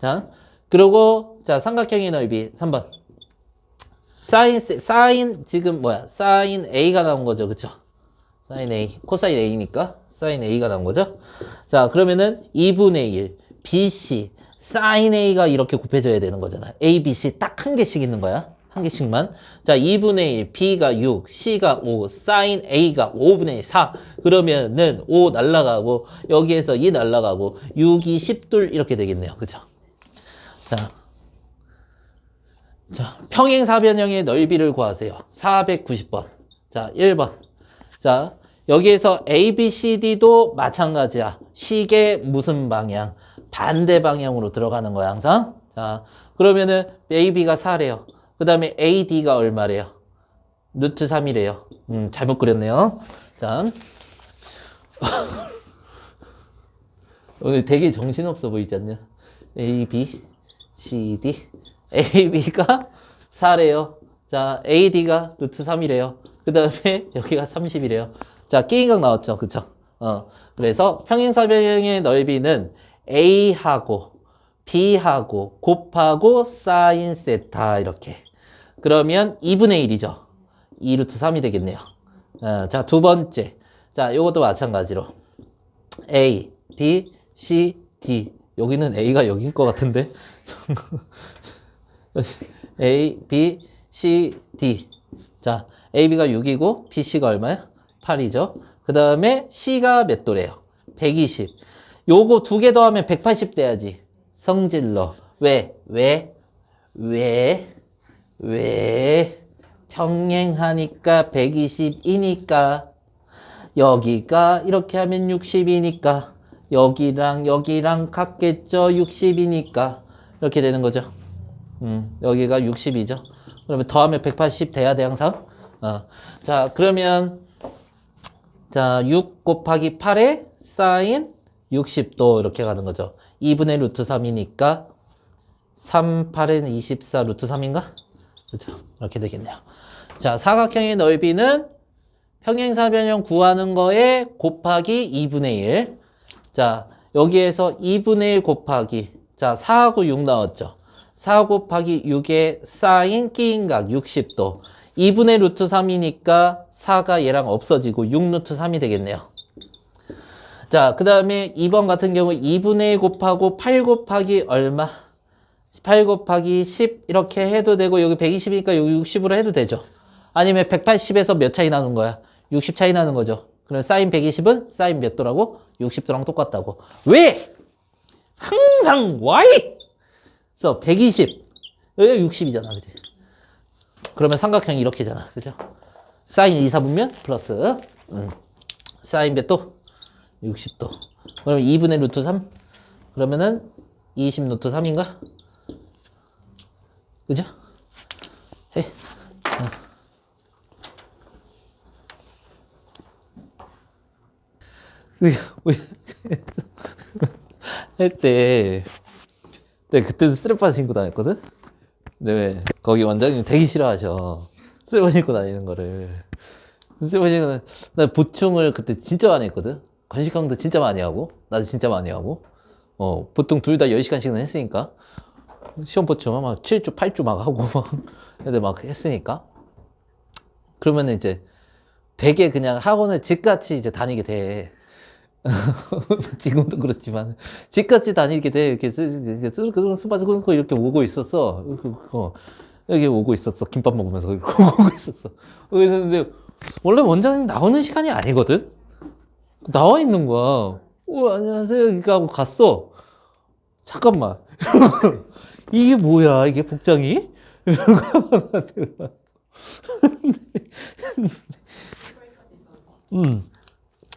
[SPEAKER 1] 자, 그리고 자, 삼각형의 넓이 3번. 사인 지금 뭐야? 사인 A가 나온 거죠. 그쵸? 사인 A. 코사인 A니까 사인 A가 나온 거죠. 자, 그러면은 2분의 1 BC 사인 A가 이렇게 곱해져야 되는 거잖아. A, B, C 딱 한 개씩 있는 거야. 한 개씩만. 자, 2분의 1 B가 6 C가 5 사인 A가 5분의 4 그러면은 5 날라가고 여기에서 2 날라가고 6이 10둘 이렇게 되겠네요. 그쵸? 자, 평행사변형의 넓이를 구하세요. 490번. 자, 1번. 자, 여기에서 A, B, C, D도 마찬가지야. 시계 무슨 방향? 반대 방향으로 들어가는 거야, 항상. 자, 그러면은 A, B가 4래요. 그 다음에 A, D가 얼마래요? 루트 3이래요. 잘못 그렸네요. 자. 오늘 되게 정신없어 보이지 않냐? A, B, C, D. A, B가 4래요. 자, A, D가 루트 3이래요. 그 다음에 여기가 30이래요. 자, 끼인각 나왔죠. 그쵸? 그래서 평행사변형의 넓이는 A하고 B하고 곱하고 사인 세타 이렇게. 그러면 2분의 1이죠. 2 루트 3이 되겠네요. 자, 두 번째. 자, 요것도 마찬가지로. A, B, C, D. 여기는 A가 여기인 것 같은데. A, B, C, D. 자, A, B가 6이고, B, C가 얼마야? 8이죠. 그 다음에 C가 몇 도래요? 120. 요거 두 개 더하면 180 돼야지. 성질러. 왜? 평행하니까 120이니까. 여기가 이렇게 하면 60이니까. 여기랑 같겠죠? 60이니까. 이렇게 되는 거죠. 여기가 60이죠. 그러면 더하면 180 돼야 돼, 항상. 자, 그러면, 자, 6 곱하기 8에 사인 60도 이렇게 가는 거죠. 2분의 루트 3이니까 3, 8은 24 루트 3인가? 그렇죠. 이렇게 되겠네요. 자, 사각형의 넓이는 평행사변형 구하는 거에 곱하기 2분의 1. 자, 여기에서 2분의 1 곱하기, 자, 4하고 6 나왔죠. 4 곱하기 6에 사인 끼인각 60도. 2분의 루트 3이니까 4가 얘랑 없어지고 6 루트 3이 되겠네요. 자, 그 다음에 2번 같은 경우 2분의 1 곱하고 8 곱하기 얼마? 8 곱하기 10 이렇게 해도 되고 여기 120이니까 여기 60으로 해도 되죠. 아니면 180에서 몇 차이 나는 거야? 60 차이 나는 거죠. 그럼 사인 120은 사인 몇 도라고? 60도랑 똑같다고. 왜? 항상 Y! 그래서 120 여기가 60이잖아. 그치? 그러면 삼각형이 이렇게잖아. 그죠? 사인 2, 4분면 플러스 사인 몇 도? 60도. 그러면 2분의 루트 3? 그러면은 20 루트 3인가? 그죠? 해. 할때 내가 그때도 스트랩바 신고 다녔거든? 네, 거기 원장님 되게 싫어하셔. 스트랩바 신고 다니는 거를. 스트랩바 신고 나 보충을 그때 진짜 많이 했거든? 건식강도 진짜 많이 하고, 나도 진짜 많이 하고. 보통 둘 다 10시간씩은 했으니까. 시험 보충 막 7주, 8주 막 하고, 막, 애들 막 했으니까. 그러면 이제 되게 그냥 학원을 집같이 이제 다니게 돼. 지금도 그렇지만 집같이 다니게 돼. 이렇게 스파즈고 이렇게 오고 있었어. 여기 오고 있었어. 김밥 먹으면서 이렇게 오고 있었어. 그랬는데 원래 원장님 나오는 시간이 아니거든. 나와 있는 거야. 안녕하세요. 이렇게 하고 갔어. 잠깐만. 이게 뭐야, 이게 복장이?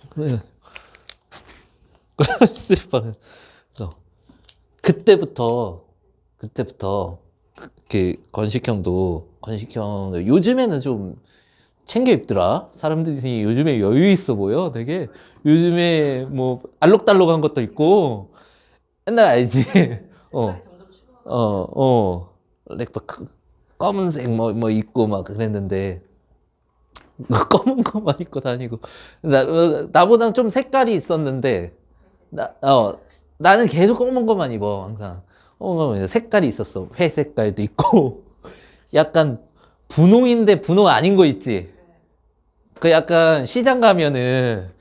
[SPEAKER 1] 그래. 슬리퍼는 그때부터 그 건식형 요즘에는 좀 챙겨 입더라. 사람들이 요즘에 여유 있어 보여. 되게 요즘에 뭐 알록달록한 것도 있고 옛날 알지? 어,
[SPEAKER 3] 점점 추가가
[SPEAKER 1] 막 검은색 뭐 입고 막 그랬는데 검은 것만 입고 다니고 나보다는 좀 색깔이 있었는데 나는 계속 검은 것만 입어 항상. 색깔이 있었어. 회 색깔도 있고 약간 분홍인데 분홍 아닌 거 있지. 그 약간 시장 가면은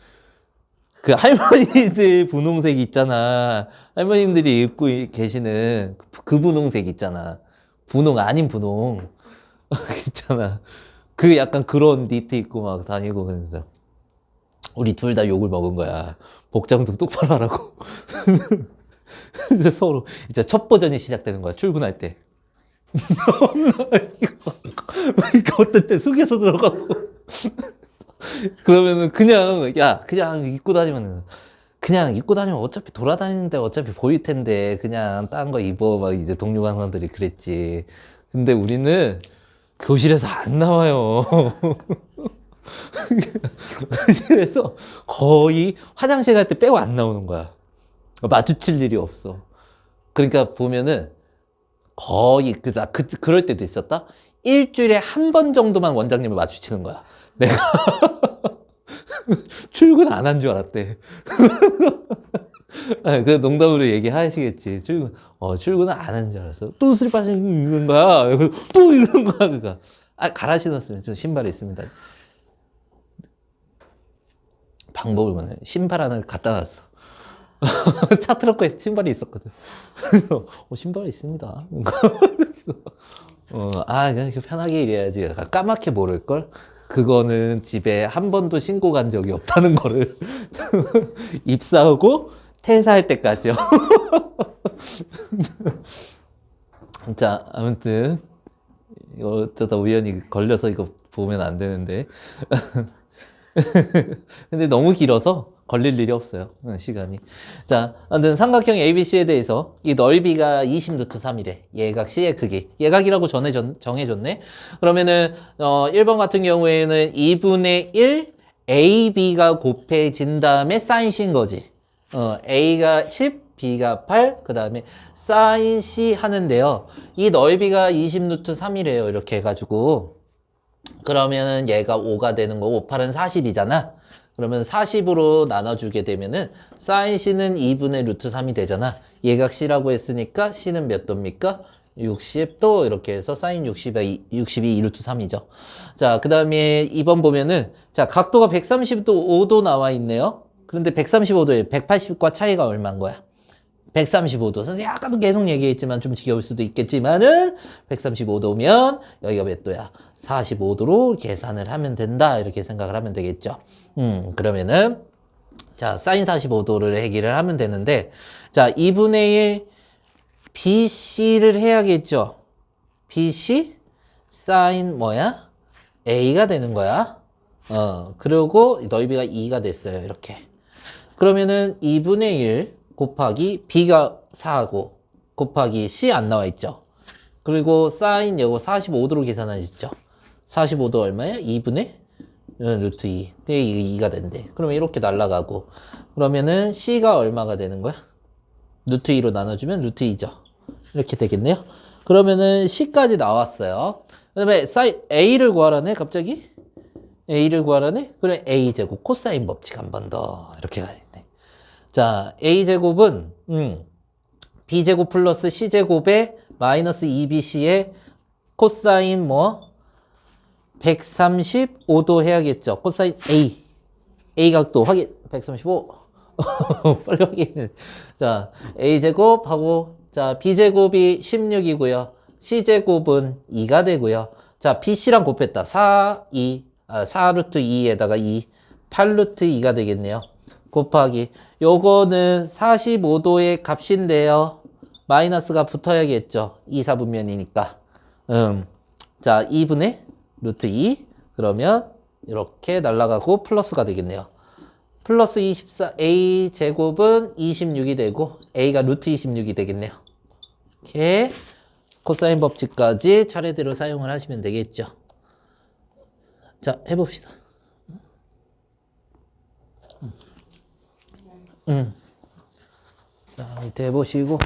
[SPEAKER 1] 그 할머니들 분홍색 있잖아. 할머님들이 입고 계시는 그 분홍색 있잖아. 분홍 아닌 분홍 있잖아. 그 약간 그런 니트 입고 막 다니고 그러면서 우리 둘 다 욕을 먹은 거야. 복장 좀 똑바로 하라고. 근데 서로 이제 첫 버전이 시작되는 거야. 출근할 때. 이거 어떨 때 숙여서 들어가고. 그러면은 그냥 입고 다니면 어차피 돌아다니는데 어차피 보일 텐데 그냥 딴 거 입어 막 이제 동료 강사들이 그랬지. 근데 우리는 교실에서 안 나와요. 교실에서 거의 화장실 갈 때 빼고 안 나오는 거야. 마주칠 일이 없어. 그러니까 보면은 거의 그럴 때도 있었다. 일주일에 한 번 정도만 원장님을 마주치는 거야. 내가 출근 안 한 줄 알았대. 아니, 그 농담으로 얘기하시겠지. 출근은 안 한 줄 알았어. 또 슬리퍼 신는 거야. 또 이러는 거야, 그니까. 갈아 신었으면 좀 신발이 있습니다. 방법을 보네. 신발 하나 갖다 놨어. 차 트렁크에 신발이 있었거든. 신발이 있습니다. 그냥 이렇게 편하게 일해야지. 까맣게 모를걸? 그거는 집에 한 번도 신고 간 적이 없다는 거를 입사하고 퇴사할 때까지요. 자, 아무튼 이거 어쩌다 우연히 걸려서 이거 보면 안 되는데 근데 너무 길어서 걸릴 일이 없어요. 시간이. 자, 아무튼 삼각형 ABC에 대해서 이 넓이가 20루트3이래. 예각 C의 크기. 예각이라고 정해줬네. 그러면은 1번 같은 경우에는 2분의 1 AB가 곱해진 다음에 사인 C인 거지. A가 10, B가 8, 그 다음에 사인 C 하는데요. 이 넓이가 20루트3이래요. 이렇게 해가지고. 그러면은 얘가 5가 되는 거고 8은 40이잖아. 그러면 40으로 나눠주게 되면은 사인 C는 2분의 루트 3이 되잖아. 예각 C라고 했으니까 C는 몇 도입니까? 60도 이렇게 해서 사인 62 2루트 3이죠. 자, 그 다음에 2번 보면은 자, 각도가 130도 5도 나와 있네요. 그런데 135도에 180과 차이가 얼마인 거야? 135도. 선생님 아까도 계속 얘기했지만 좀 지겨울 수도 있겠지만은 135도면 여기가 몇 도야? 45도로 계산을 하면 된다. 이렇게 생각을 하면 되겠죠. 그러면은 자, 사인 45도를 해결을 하면 되는데 자, 2분의 1 BC를 해야겠죠. BC 사인 뭐야? A가 되는 거야. 그리고 넓이가 2가 됐어요. 이렇게. 그러면은 2분의 1 곱하기 B가 4하고 곱하기 C 안 나와 있죠. 그리고 사인 요거 45도로 계산하셨죠. 45도 얼마야? 2분의 루트 2. 그게 2가 된대. 그러면 이렇게 날라가고 그러면은 C가 얼마가 되는 거야? 루트 2로 나눠주면 루트 2죠. 이렇게 되겠네요. 그러면은 C까지 나왔어요. 그 다음에 A를 구하라네 갑자기? A를 구하라네? 그래 A제곱 코사인 법칙 한 번 더 이렇게 가야겠네. 자, A제곱은 B제곱 플러스 C제곱에 마이너스 2BC의 코사인 뭐? 135도 해야겠죠. 코사인 A 각도 확인. 135. 빨리 확인. 자, A제곱하고 자, B제곱이 16이고요. C제곱은 2가 되고요. 자, BC랑 곱했다. 4루트 2에다가 2, 8루트 2가 되겠네요. 곱하기 요거는 45도의 값인데요. 마이너스가 붙어야겠죠. 2, 4분면이니까. 자, 2분의 루트 2. 그러면 이렇게 날아가고 플러스가 되겠네요. 플러스 24, a 제곱은 26이 되고 a가 루트 26이 되겠네요. 이렇게 코사인 법칙까지 차례대로 사용을 하시면 되겠죠. 자, 해봅시다. 자, 밑에 해보시고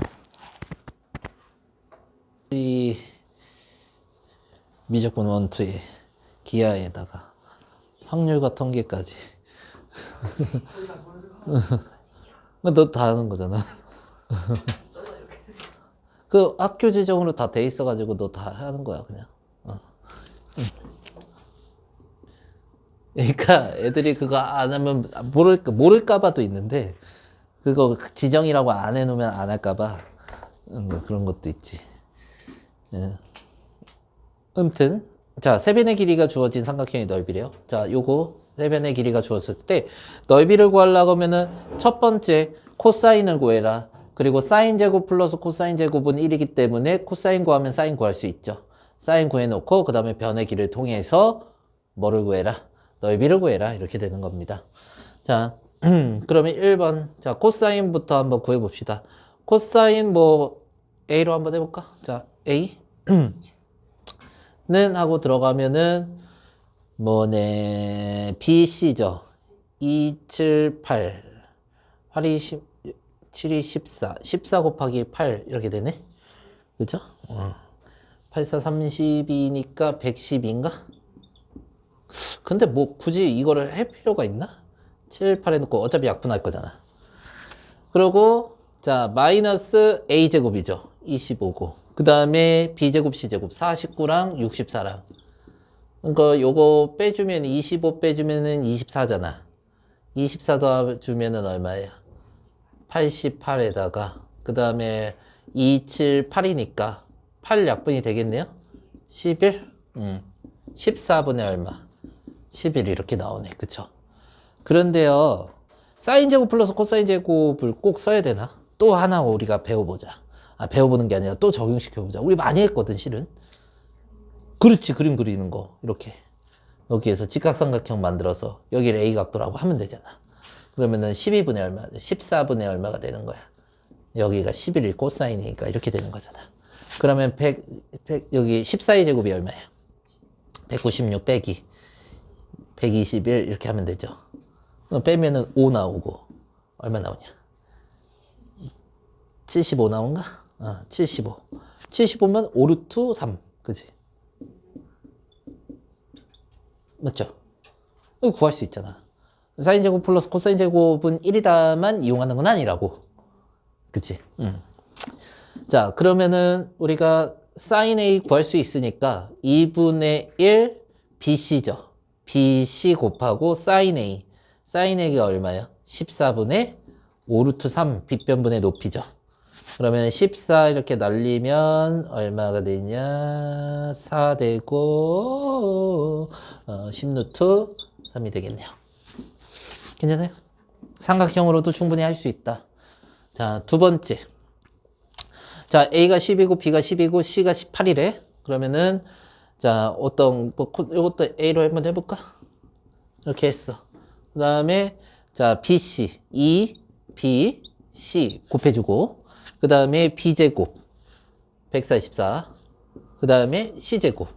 [SPEAKER 1] 이 미적분 원투의 기하에다가 확률과 통계까지 너 다 하는 거잖아. 그 학교 지정으로 다 돼 있어가지고 너 다 하는 거야 그냥. 그러니까 애들이 그거 안 하면 모를까 봐도 있는데 그거 지정이라고 안 해놓으면 안 할까 봐 그런 것도 있지. 예. 아무튼 자, 세변의 길이가 주어진 삼각형의 넓이래요. 자, 요거 세변의 길이가 주어졌을 때 넓이를 구하려고 하면은 첫 번째 코사인을 구해라. 그리고 사인 제곱 플러스 코사인 제곱은 1이기 때문에 코사인 구하면 사인 구할 수 있죠. 사인 구해놓고 그 다음에 변의 길을 통해서 뭐를 구해라? 넓이를 구해라. 이렇게 되는 겁니다. 자, 그러면 1번. 자, 코사인부터 한번 구해봅시다. 코사인 뭐 A로 한번 해볼까? 자, A 는 하고 들어가면은 뭐네 BC죠. 2, 7, 8 8이 10, 7이 14 14 곱하기 8 이렇게 되네. 그죠? 8, 4, 32니까 110인가? 근데 뭐 굳이 이거를 할 필요가 있나? 7, 8 해놓고 어차피 약분할 거잖아. 그리고 자 마이너스 A제곱이죠. 25고 그 다음에 B제곱 C제곱 49랑 64랑 그러니까 요거 빼주면 25 빼주면은 24잖아. 24 더주면은 얼마예요? 88에다가 그 다음에 2, 7, 8이니까 8 약분이 되겠네요. 11? 14분의 얼마? 11 이렇게 나오네. 그쵸? 그런데요 사인 제곱 플러스 코사인 제곱을 꼭 써야 되나? 또 하나 우리가 배워보자. 배워보는 게 아니라 또 적용시켜보자. 우리 많이 했거든 실은. 그렇지, 그림 그리는 거 이렇게 여기에서 직각삼각형 만들어서 여기를 A각도라고 하면 되잖아. 그러면은 12분의 얼마, 14분의 얼마가 되는 거야. 여기가 11일 코사인이니까 이렇게 되는 거잖아. 그러면 100 여기 14의 제곱이 얼마야? 196 빼기 121 이렇게 하면 되죠. 빼면은 5 나오고 얼마 나오냐? 75 나온가? 75. 75면 5루트 3. 그지? 맞죠? 이거 구할 수 있잖아. 사인 제곱 플러스 코사인 제곱은 1이다만 이용하는 건 아니라고. 그치? 자, 그러면은 우리가 사인 A 구할 수 있으니까 2분의 1 BC죠. BC 곱하고 사인 A. 사인 A가 얼마야? 14분의 5루트 3 빗변분의 높이죠. 그러면 14 이렇게 날리면 얼마가 되냐? 4 되고 10루트 3이 되겠네요. 괜찮아요? 삼각형으로도 충분히 할 수 있다. 자, 두 번째. 자, A가 10이고 B가 10이고 C가 18이래. 그러면은 자, 어떤 이것도 A로 한번 해볼까? 이렇게 했어. 그 다음에 자, BC 2, B, C 곱해주고 그 다음에 B제곱 144 그 다음에 C제곱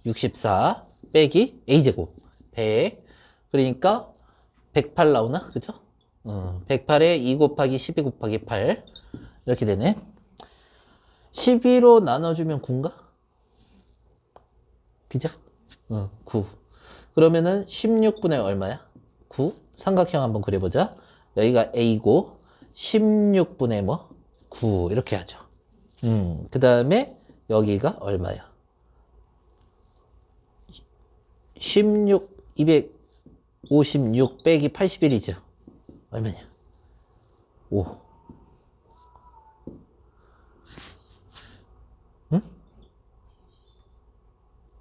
[SPEAKER 1] 64 빼기 A제곱 100 그러니까 108 나오나? 그죠? 108에 2 곱하기 12 곱하기 8 이렇게 되네. 12로 나눠주면 9인가? 그죠? 9 그러면은 16분의 얼마야? 9 삼각형 한번 그려보자. 여기가 A고 16분의 뭐? 9 이렇게 하죠. 그 다음에 여기가 얼마야? 16 256 빼기 81이죠. 얼마냐? 5 응?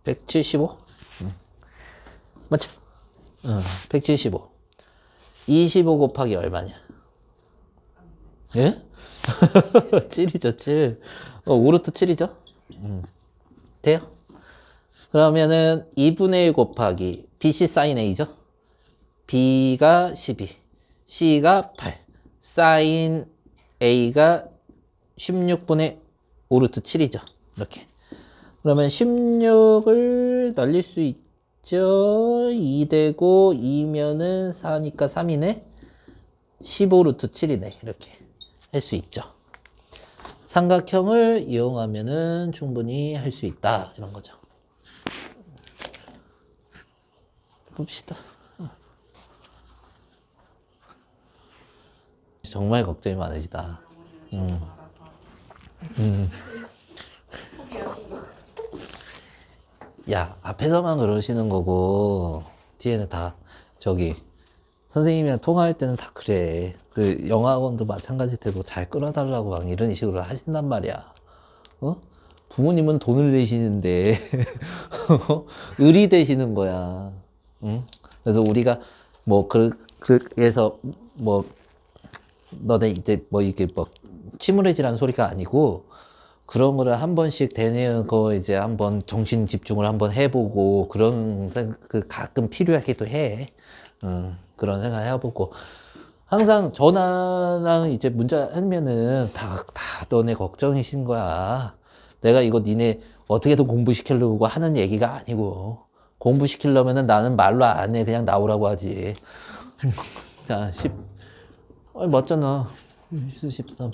[SPEAKER 1] 175? 맞죠? 175 25 곱하기 얼마냐? 예? 7이죠, 7. 오르트 7이죠? 돼요? 그러면은 2분의 1 곱하기 BC 사인 A죠? B가 12, C가 8, 사인 A가 16분의 오르트 7이죠. 이렇게. 그러면 16을 날릴 수 있죠. 2 되고 2면은 4니까 3이네. 15루트 7이네. 이렇게 할 수 있죠. 삼각형을 이용하면은 충분히 할 수 있다. 이런 거죠. 봅시다. 정말 걱정이 많으시다.
[SPEAKER 3] 나머지는 좀 알아서 포기하신 거.
[SPEAKER 1] 야, 앞에서만 그러시는 거고, 뒤에는 다, 저기, 선생님이랑 통화할 때는 다 그래. 그, 영어학원도 마찬가지 되고, 잘 끌어달라고 막 이런 식으로 하신단 말이야. 어? 부모님은 돈을 내시는데, 을이 되시는 거야. 응? 그래서 우리가, 뭐, 그래서, 뭐, 너네 이제 뭐 이게 뭐, 침울해지라는 소리가 아니고, 그런 거를 한 번씩 되뇌는 거 이제 한번 정신 집중을 한번 해보고 그런 그 가끔 필요하기도 해. 그런 생각 해보고 항상 전화랑 이제 문자 하면은 다 너네 걱정이신 거야. 내가 이거 니네 어떻게든 공부시키려고 하는 얘기가 아니고 공부시키려면은 나는 말로 안 해. 그냥 나오라고 하지. 자, 10. 맞잖아. 13.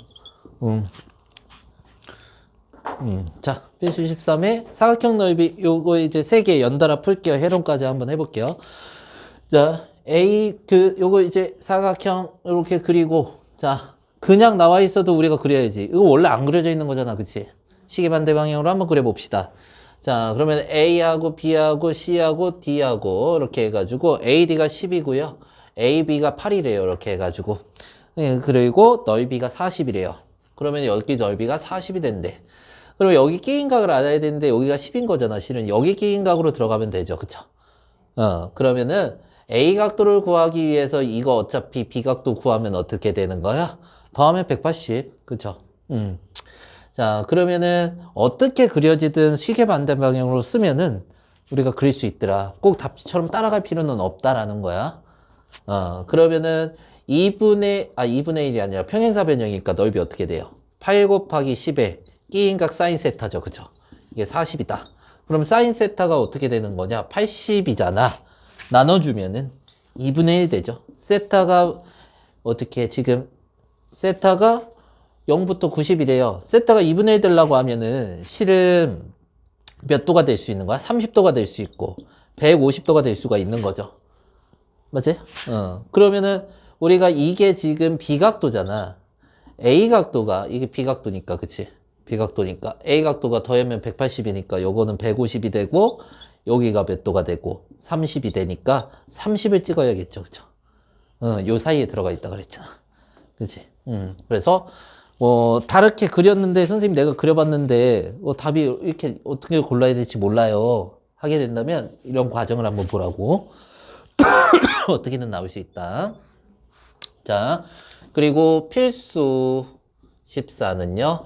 [SPEAKER 1] 자, 필수 13의 사각형 넓이 요거 이제 3개 연달아 풀게요. 해론까지 한번 해볼게요. 자, 요거 이제 사각형 이렇게 그리고 자, 그냥 나와 있어도 우리가 그려야지. 이거 원래 안 그려져 있는 거잖아. 그치? 시계 반대 방향으로 한번 그려봅시다. 자, 그러면 A하고 B하고 C하고 D하고 이렇게 해가지고 AD가 10이고요. AB가 8이래요. 이렇게 해가지고. 그리고 넓이가 40이래요. 그러면 여기 넓이가 40이 된대. 그럼 여기 끼인각을 알아야 되는데 여기가 10인 거잖아. 실은 여기 끼인각으로 들어가면 되죠. 그쵸? 그러면은 A 각도를 구하기 위해서 이거 어차피 B 각도 구하면 어떻게 되는 거야? 더하면 180. 그쵸? 자, 그러면은 어떻게 그려지든 시계 반대 방향으로 쓰면은 우리가 그릴 수 있더라. 꼭 답지처럼 따라갈 필요는 없다라는 거야. 그러면은 2분의 1이 아니라 평행사 변형이니까 넓이 어떻게 돼요? 8 곱하기 10에 끼인각 사인 세타죠. 그죠? 이게 40이다. 그럼 사인 세타가 어떻게 되는 거냐? 80이잖아. 나눠주면은 2분의 1 되죠. 세타가 어떻게 지금 세타가 0부터 90이래요. 세타가 2분의 1 되려고 하면은 실은 몇 도가 될 수 있는 거야? 30도가 될 수 있고 150도가 될 수가 있는 거죠. 맞아요? 그러면은 우리가 이게 지금 비각도잖아. A 각도가 이게 비각도니까 그치? 비각도니까 A 각도가 더하면 180이니까 요거는 150이 되고 여기가 몇 도가 되고 30이 되니까 30을 찍어야겠죠. 그쵸? 요 사이에 들어가 있다 그랬잖아. 그치? 그래서 다르게 그렸는데 선생님 내가 그려봤는데 답이 이렇게 어떻게 골라야 될지 몰라요. 하게 된다면 이런 과정을 한번 보라고. 어떻게든 나올 수 있다. 자, 그리고 필수 14는요.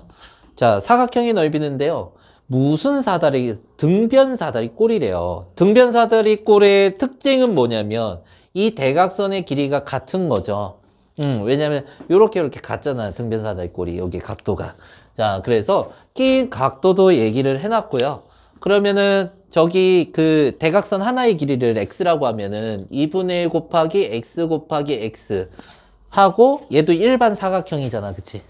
[SPEAKER 1] 자, 사각형이 넓이는데요. 무슨 사다리, 등변사다리 꼴이래요. 등변사다리 꼴의 특징은 뭐냐면 이 대각선의 길이가 같은 거죠. 왜냐면 이렇게 같잖아요. 등변사다리 꼴이 여기 각도가. 자, 그래서 낀 각도도 얘기를 해놨고요. 그러면은 저기 그 대각선 하나의 길이를 x라고 하면은 2분의 1 곱하기 x 곱하기 x 하고 얘도 일반 사각형이잖아. 그치?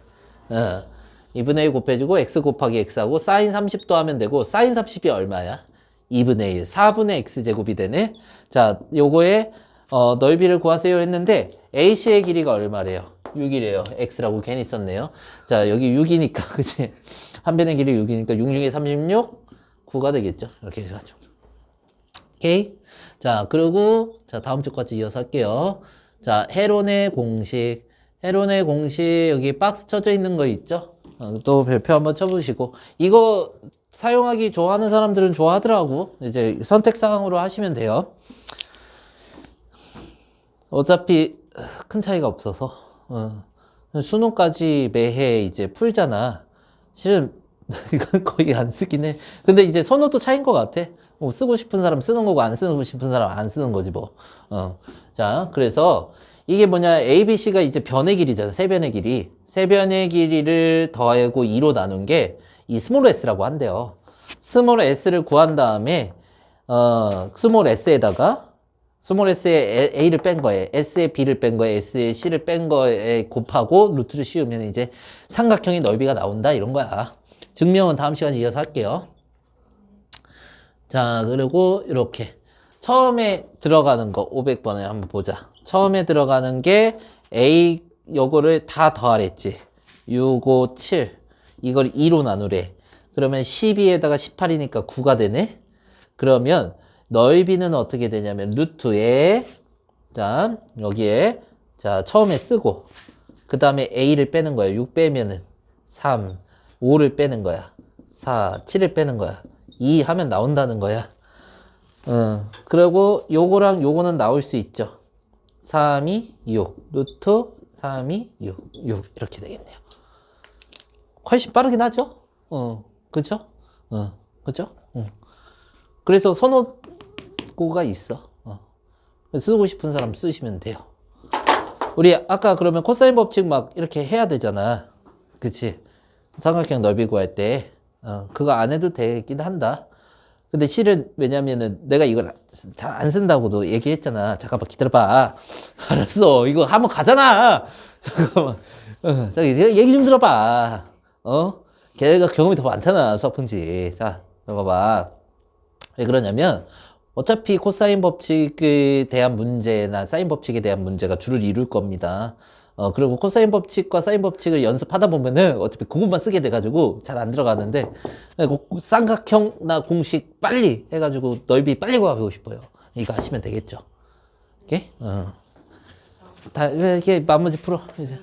[SPEAKER 1] 2분의 1 곱해주고 x 곱하기 x하고 사인 30도 하면 되고 사인 30이 얼마야? 2분의 1, 4분의 x제곱이 되네. 자, 요거의 넓이를 구하세요 했는데 AC의 길이가 얼마래요? 6이래요. x라고 괜히 썼네요. 자, 여기 6이니까 그치? 한 변의 길이 6이니까 6, 6에 36, 9가 되겠죠. 이렇게 해가지고. 오케이? 자, 그리고 자, 다음 주까지 이어서 할게요. 자, 헤론의 공식. 헤론의 공식 여기 박스 쳐져 있는 거 있죠? 또 별표 한번 쳐보시고 이거 사용하기 좋아하는 사람들은 좋아하더라고. 이제 선택사항으로 하시면 돼요. 어차피 큰 차이가 없어서 수능까지 매해 이제 풀잖아. 실은 이건 거의 안 쓰긴 해. 근데 이제 선호도 차이인 것 같아. 뭐 쓰고 싶은 사람 쓰는 거고 안 쓰고 싶은 사람 안 쓰는 거지 뭐. 자, 그래서 이게 뭐냐? A, B, C가 이제 변의 길이잖아. 세 변의 길이. 세 변의 길이를 더하고 2로 나눈 게 이 스몰 s라고 한대요. 스몰 s를 구한 다음에 스몰 s에다가 스몰 s에 a를 뺀 거에 s에 b를 뺀 거에 s에 c를 뺀 거에 곱하고 루트를 씌우면 이제 삼각형의 넓이가 나온다 이런 거야. 증명은 다음 시간에 이어서 할게요. 자, 그리고 이렇게 처음에 들어가는 거 500번에 한번 보자. 처음에 들어가는 게 a 요거를 다 더하랬지. 6, 5, 7 이걸 2로 나누래. 그러면 12에다가 18이니까 9가 되네. 그러면 넓이는 어떻게 되냐면 루트에 자 여기에 자 처음에 쓰고 그 다음에 a를 빼는 거야. 6 빼면은 3 5를 빼는 거야. 4 7을 빼는 거야. 2 하면 나온다는 거야. 그리고 요거랑 요거는 나올 수 있죠. 3이 6 루트 3이 6 이렇게 되겠네요. 훨씬 빠르긴 하죠. 그죠? 그죠? 그래서 선호고가 있어. 쓰고 싶은 사람 쓰시면 돼요. 우리 아까 그러면 코사인 법칙 막 이렇게 해야 되잖아. 그치? 삼각형 넓이 구할 때. 그거 안 해도 되긴 한다. 근데 실은 왜냐면은 내가 이걸 잘 안 쓴다고도 얘기했잖아. 잠깐만 기다려봐. 알았어. 이거 한번 가잖아. 잠깐만. 얘기 좀 들어봐. 걔가 경험이 더 많잖아. 수학 fun지. 자, 들어봐봐. 왜 그러냐면 어차피 코사인 법칙에 대한 문제나 사인 법칙에 대한 문제가 주를 이룰 겁니다. 그리고 코사인 법칙과 사인 법칙을 연습하다 보면은 어차피 그것만 쓰게 돼가지고 잘 안 들어가는데 삼각형나 공식 빨리 해가지고 넓이 빨리 구하고 싶어요. 이거 하시면 되겠죠. 오케이? 다 이렇게 나머지 풀어 이제.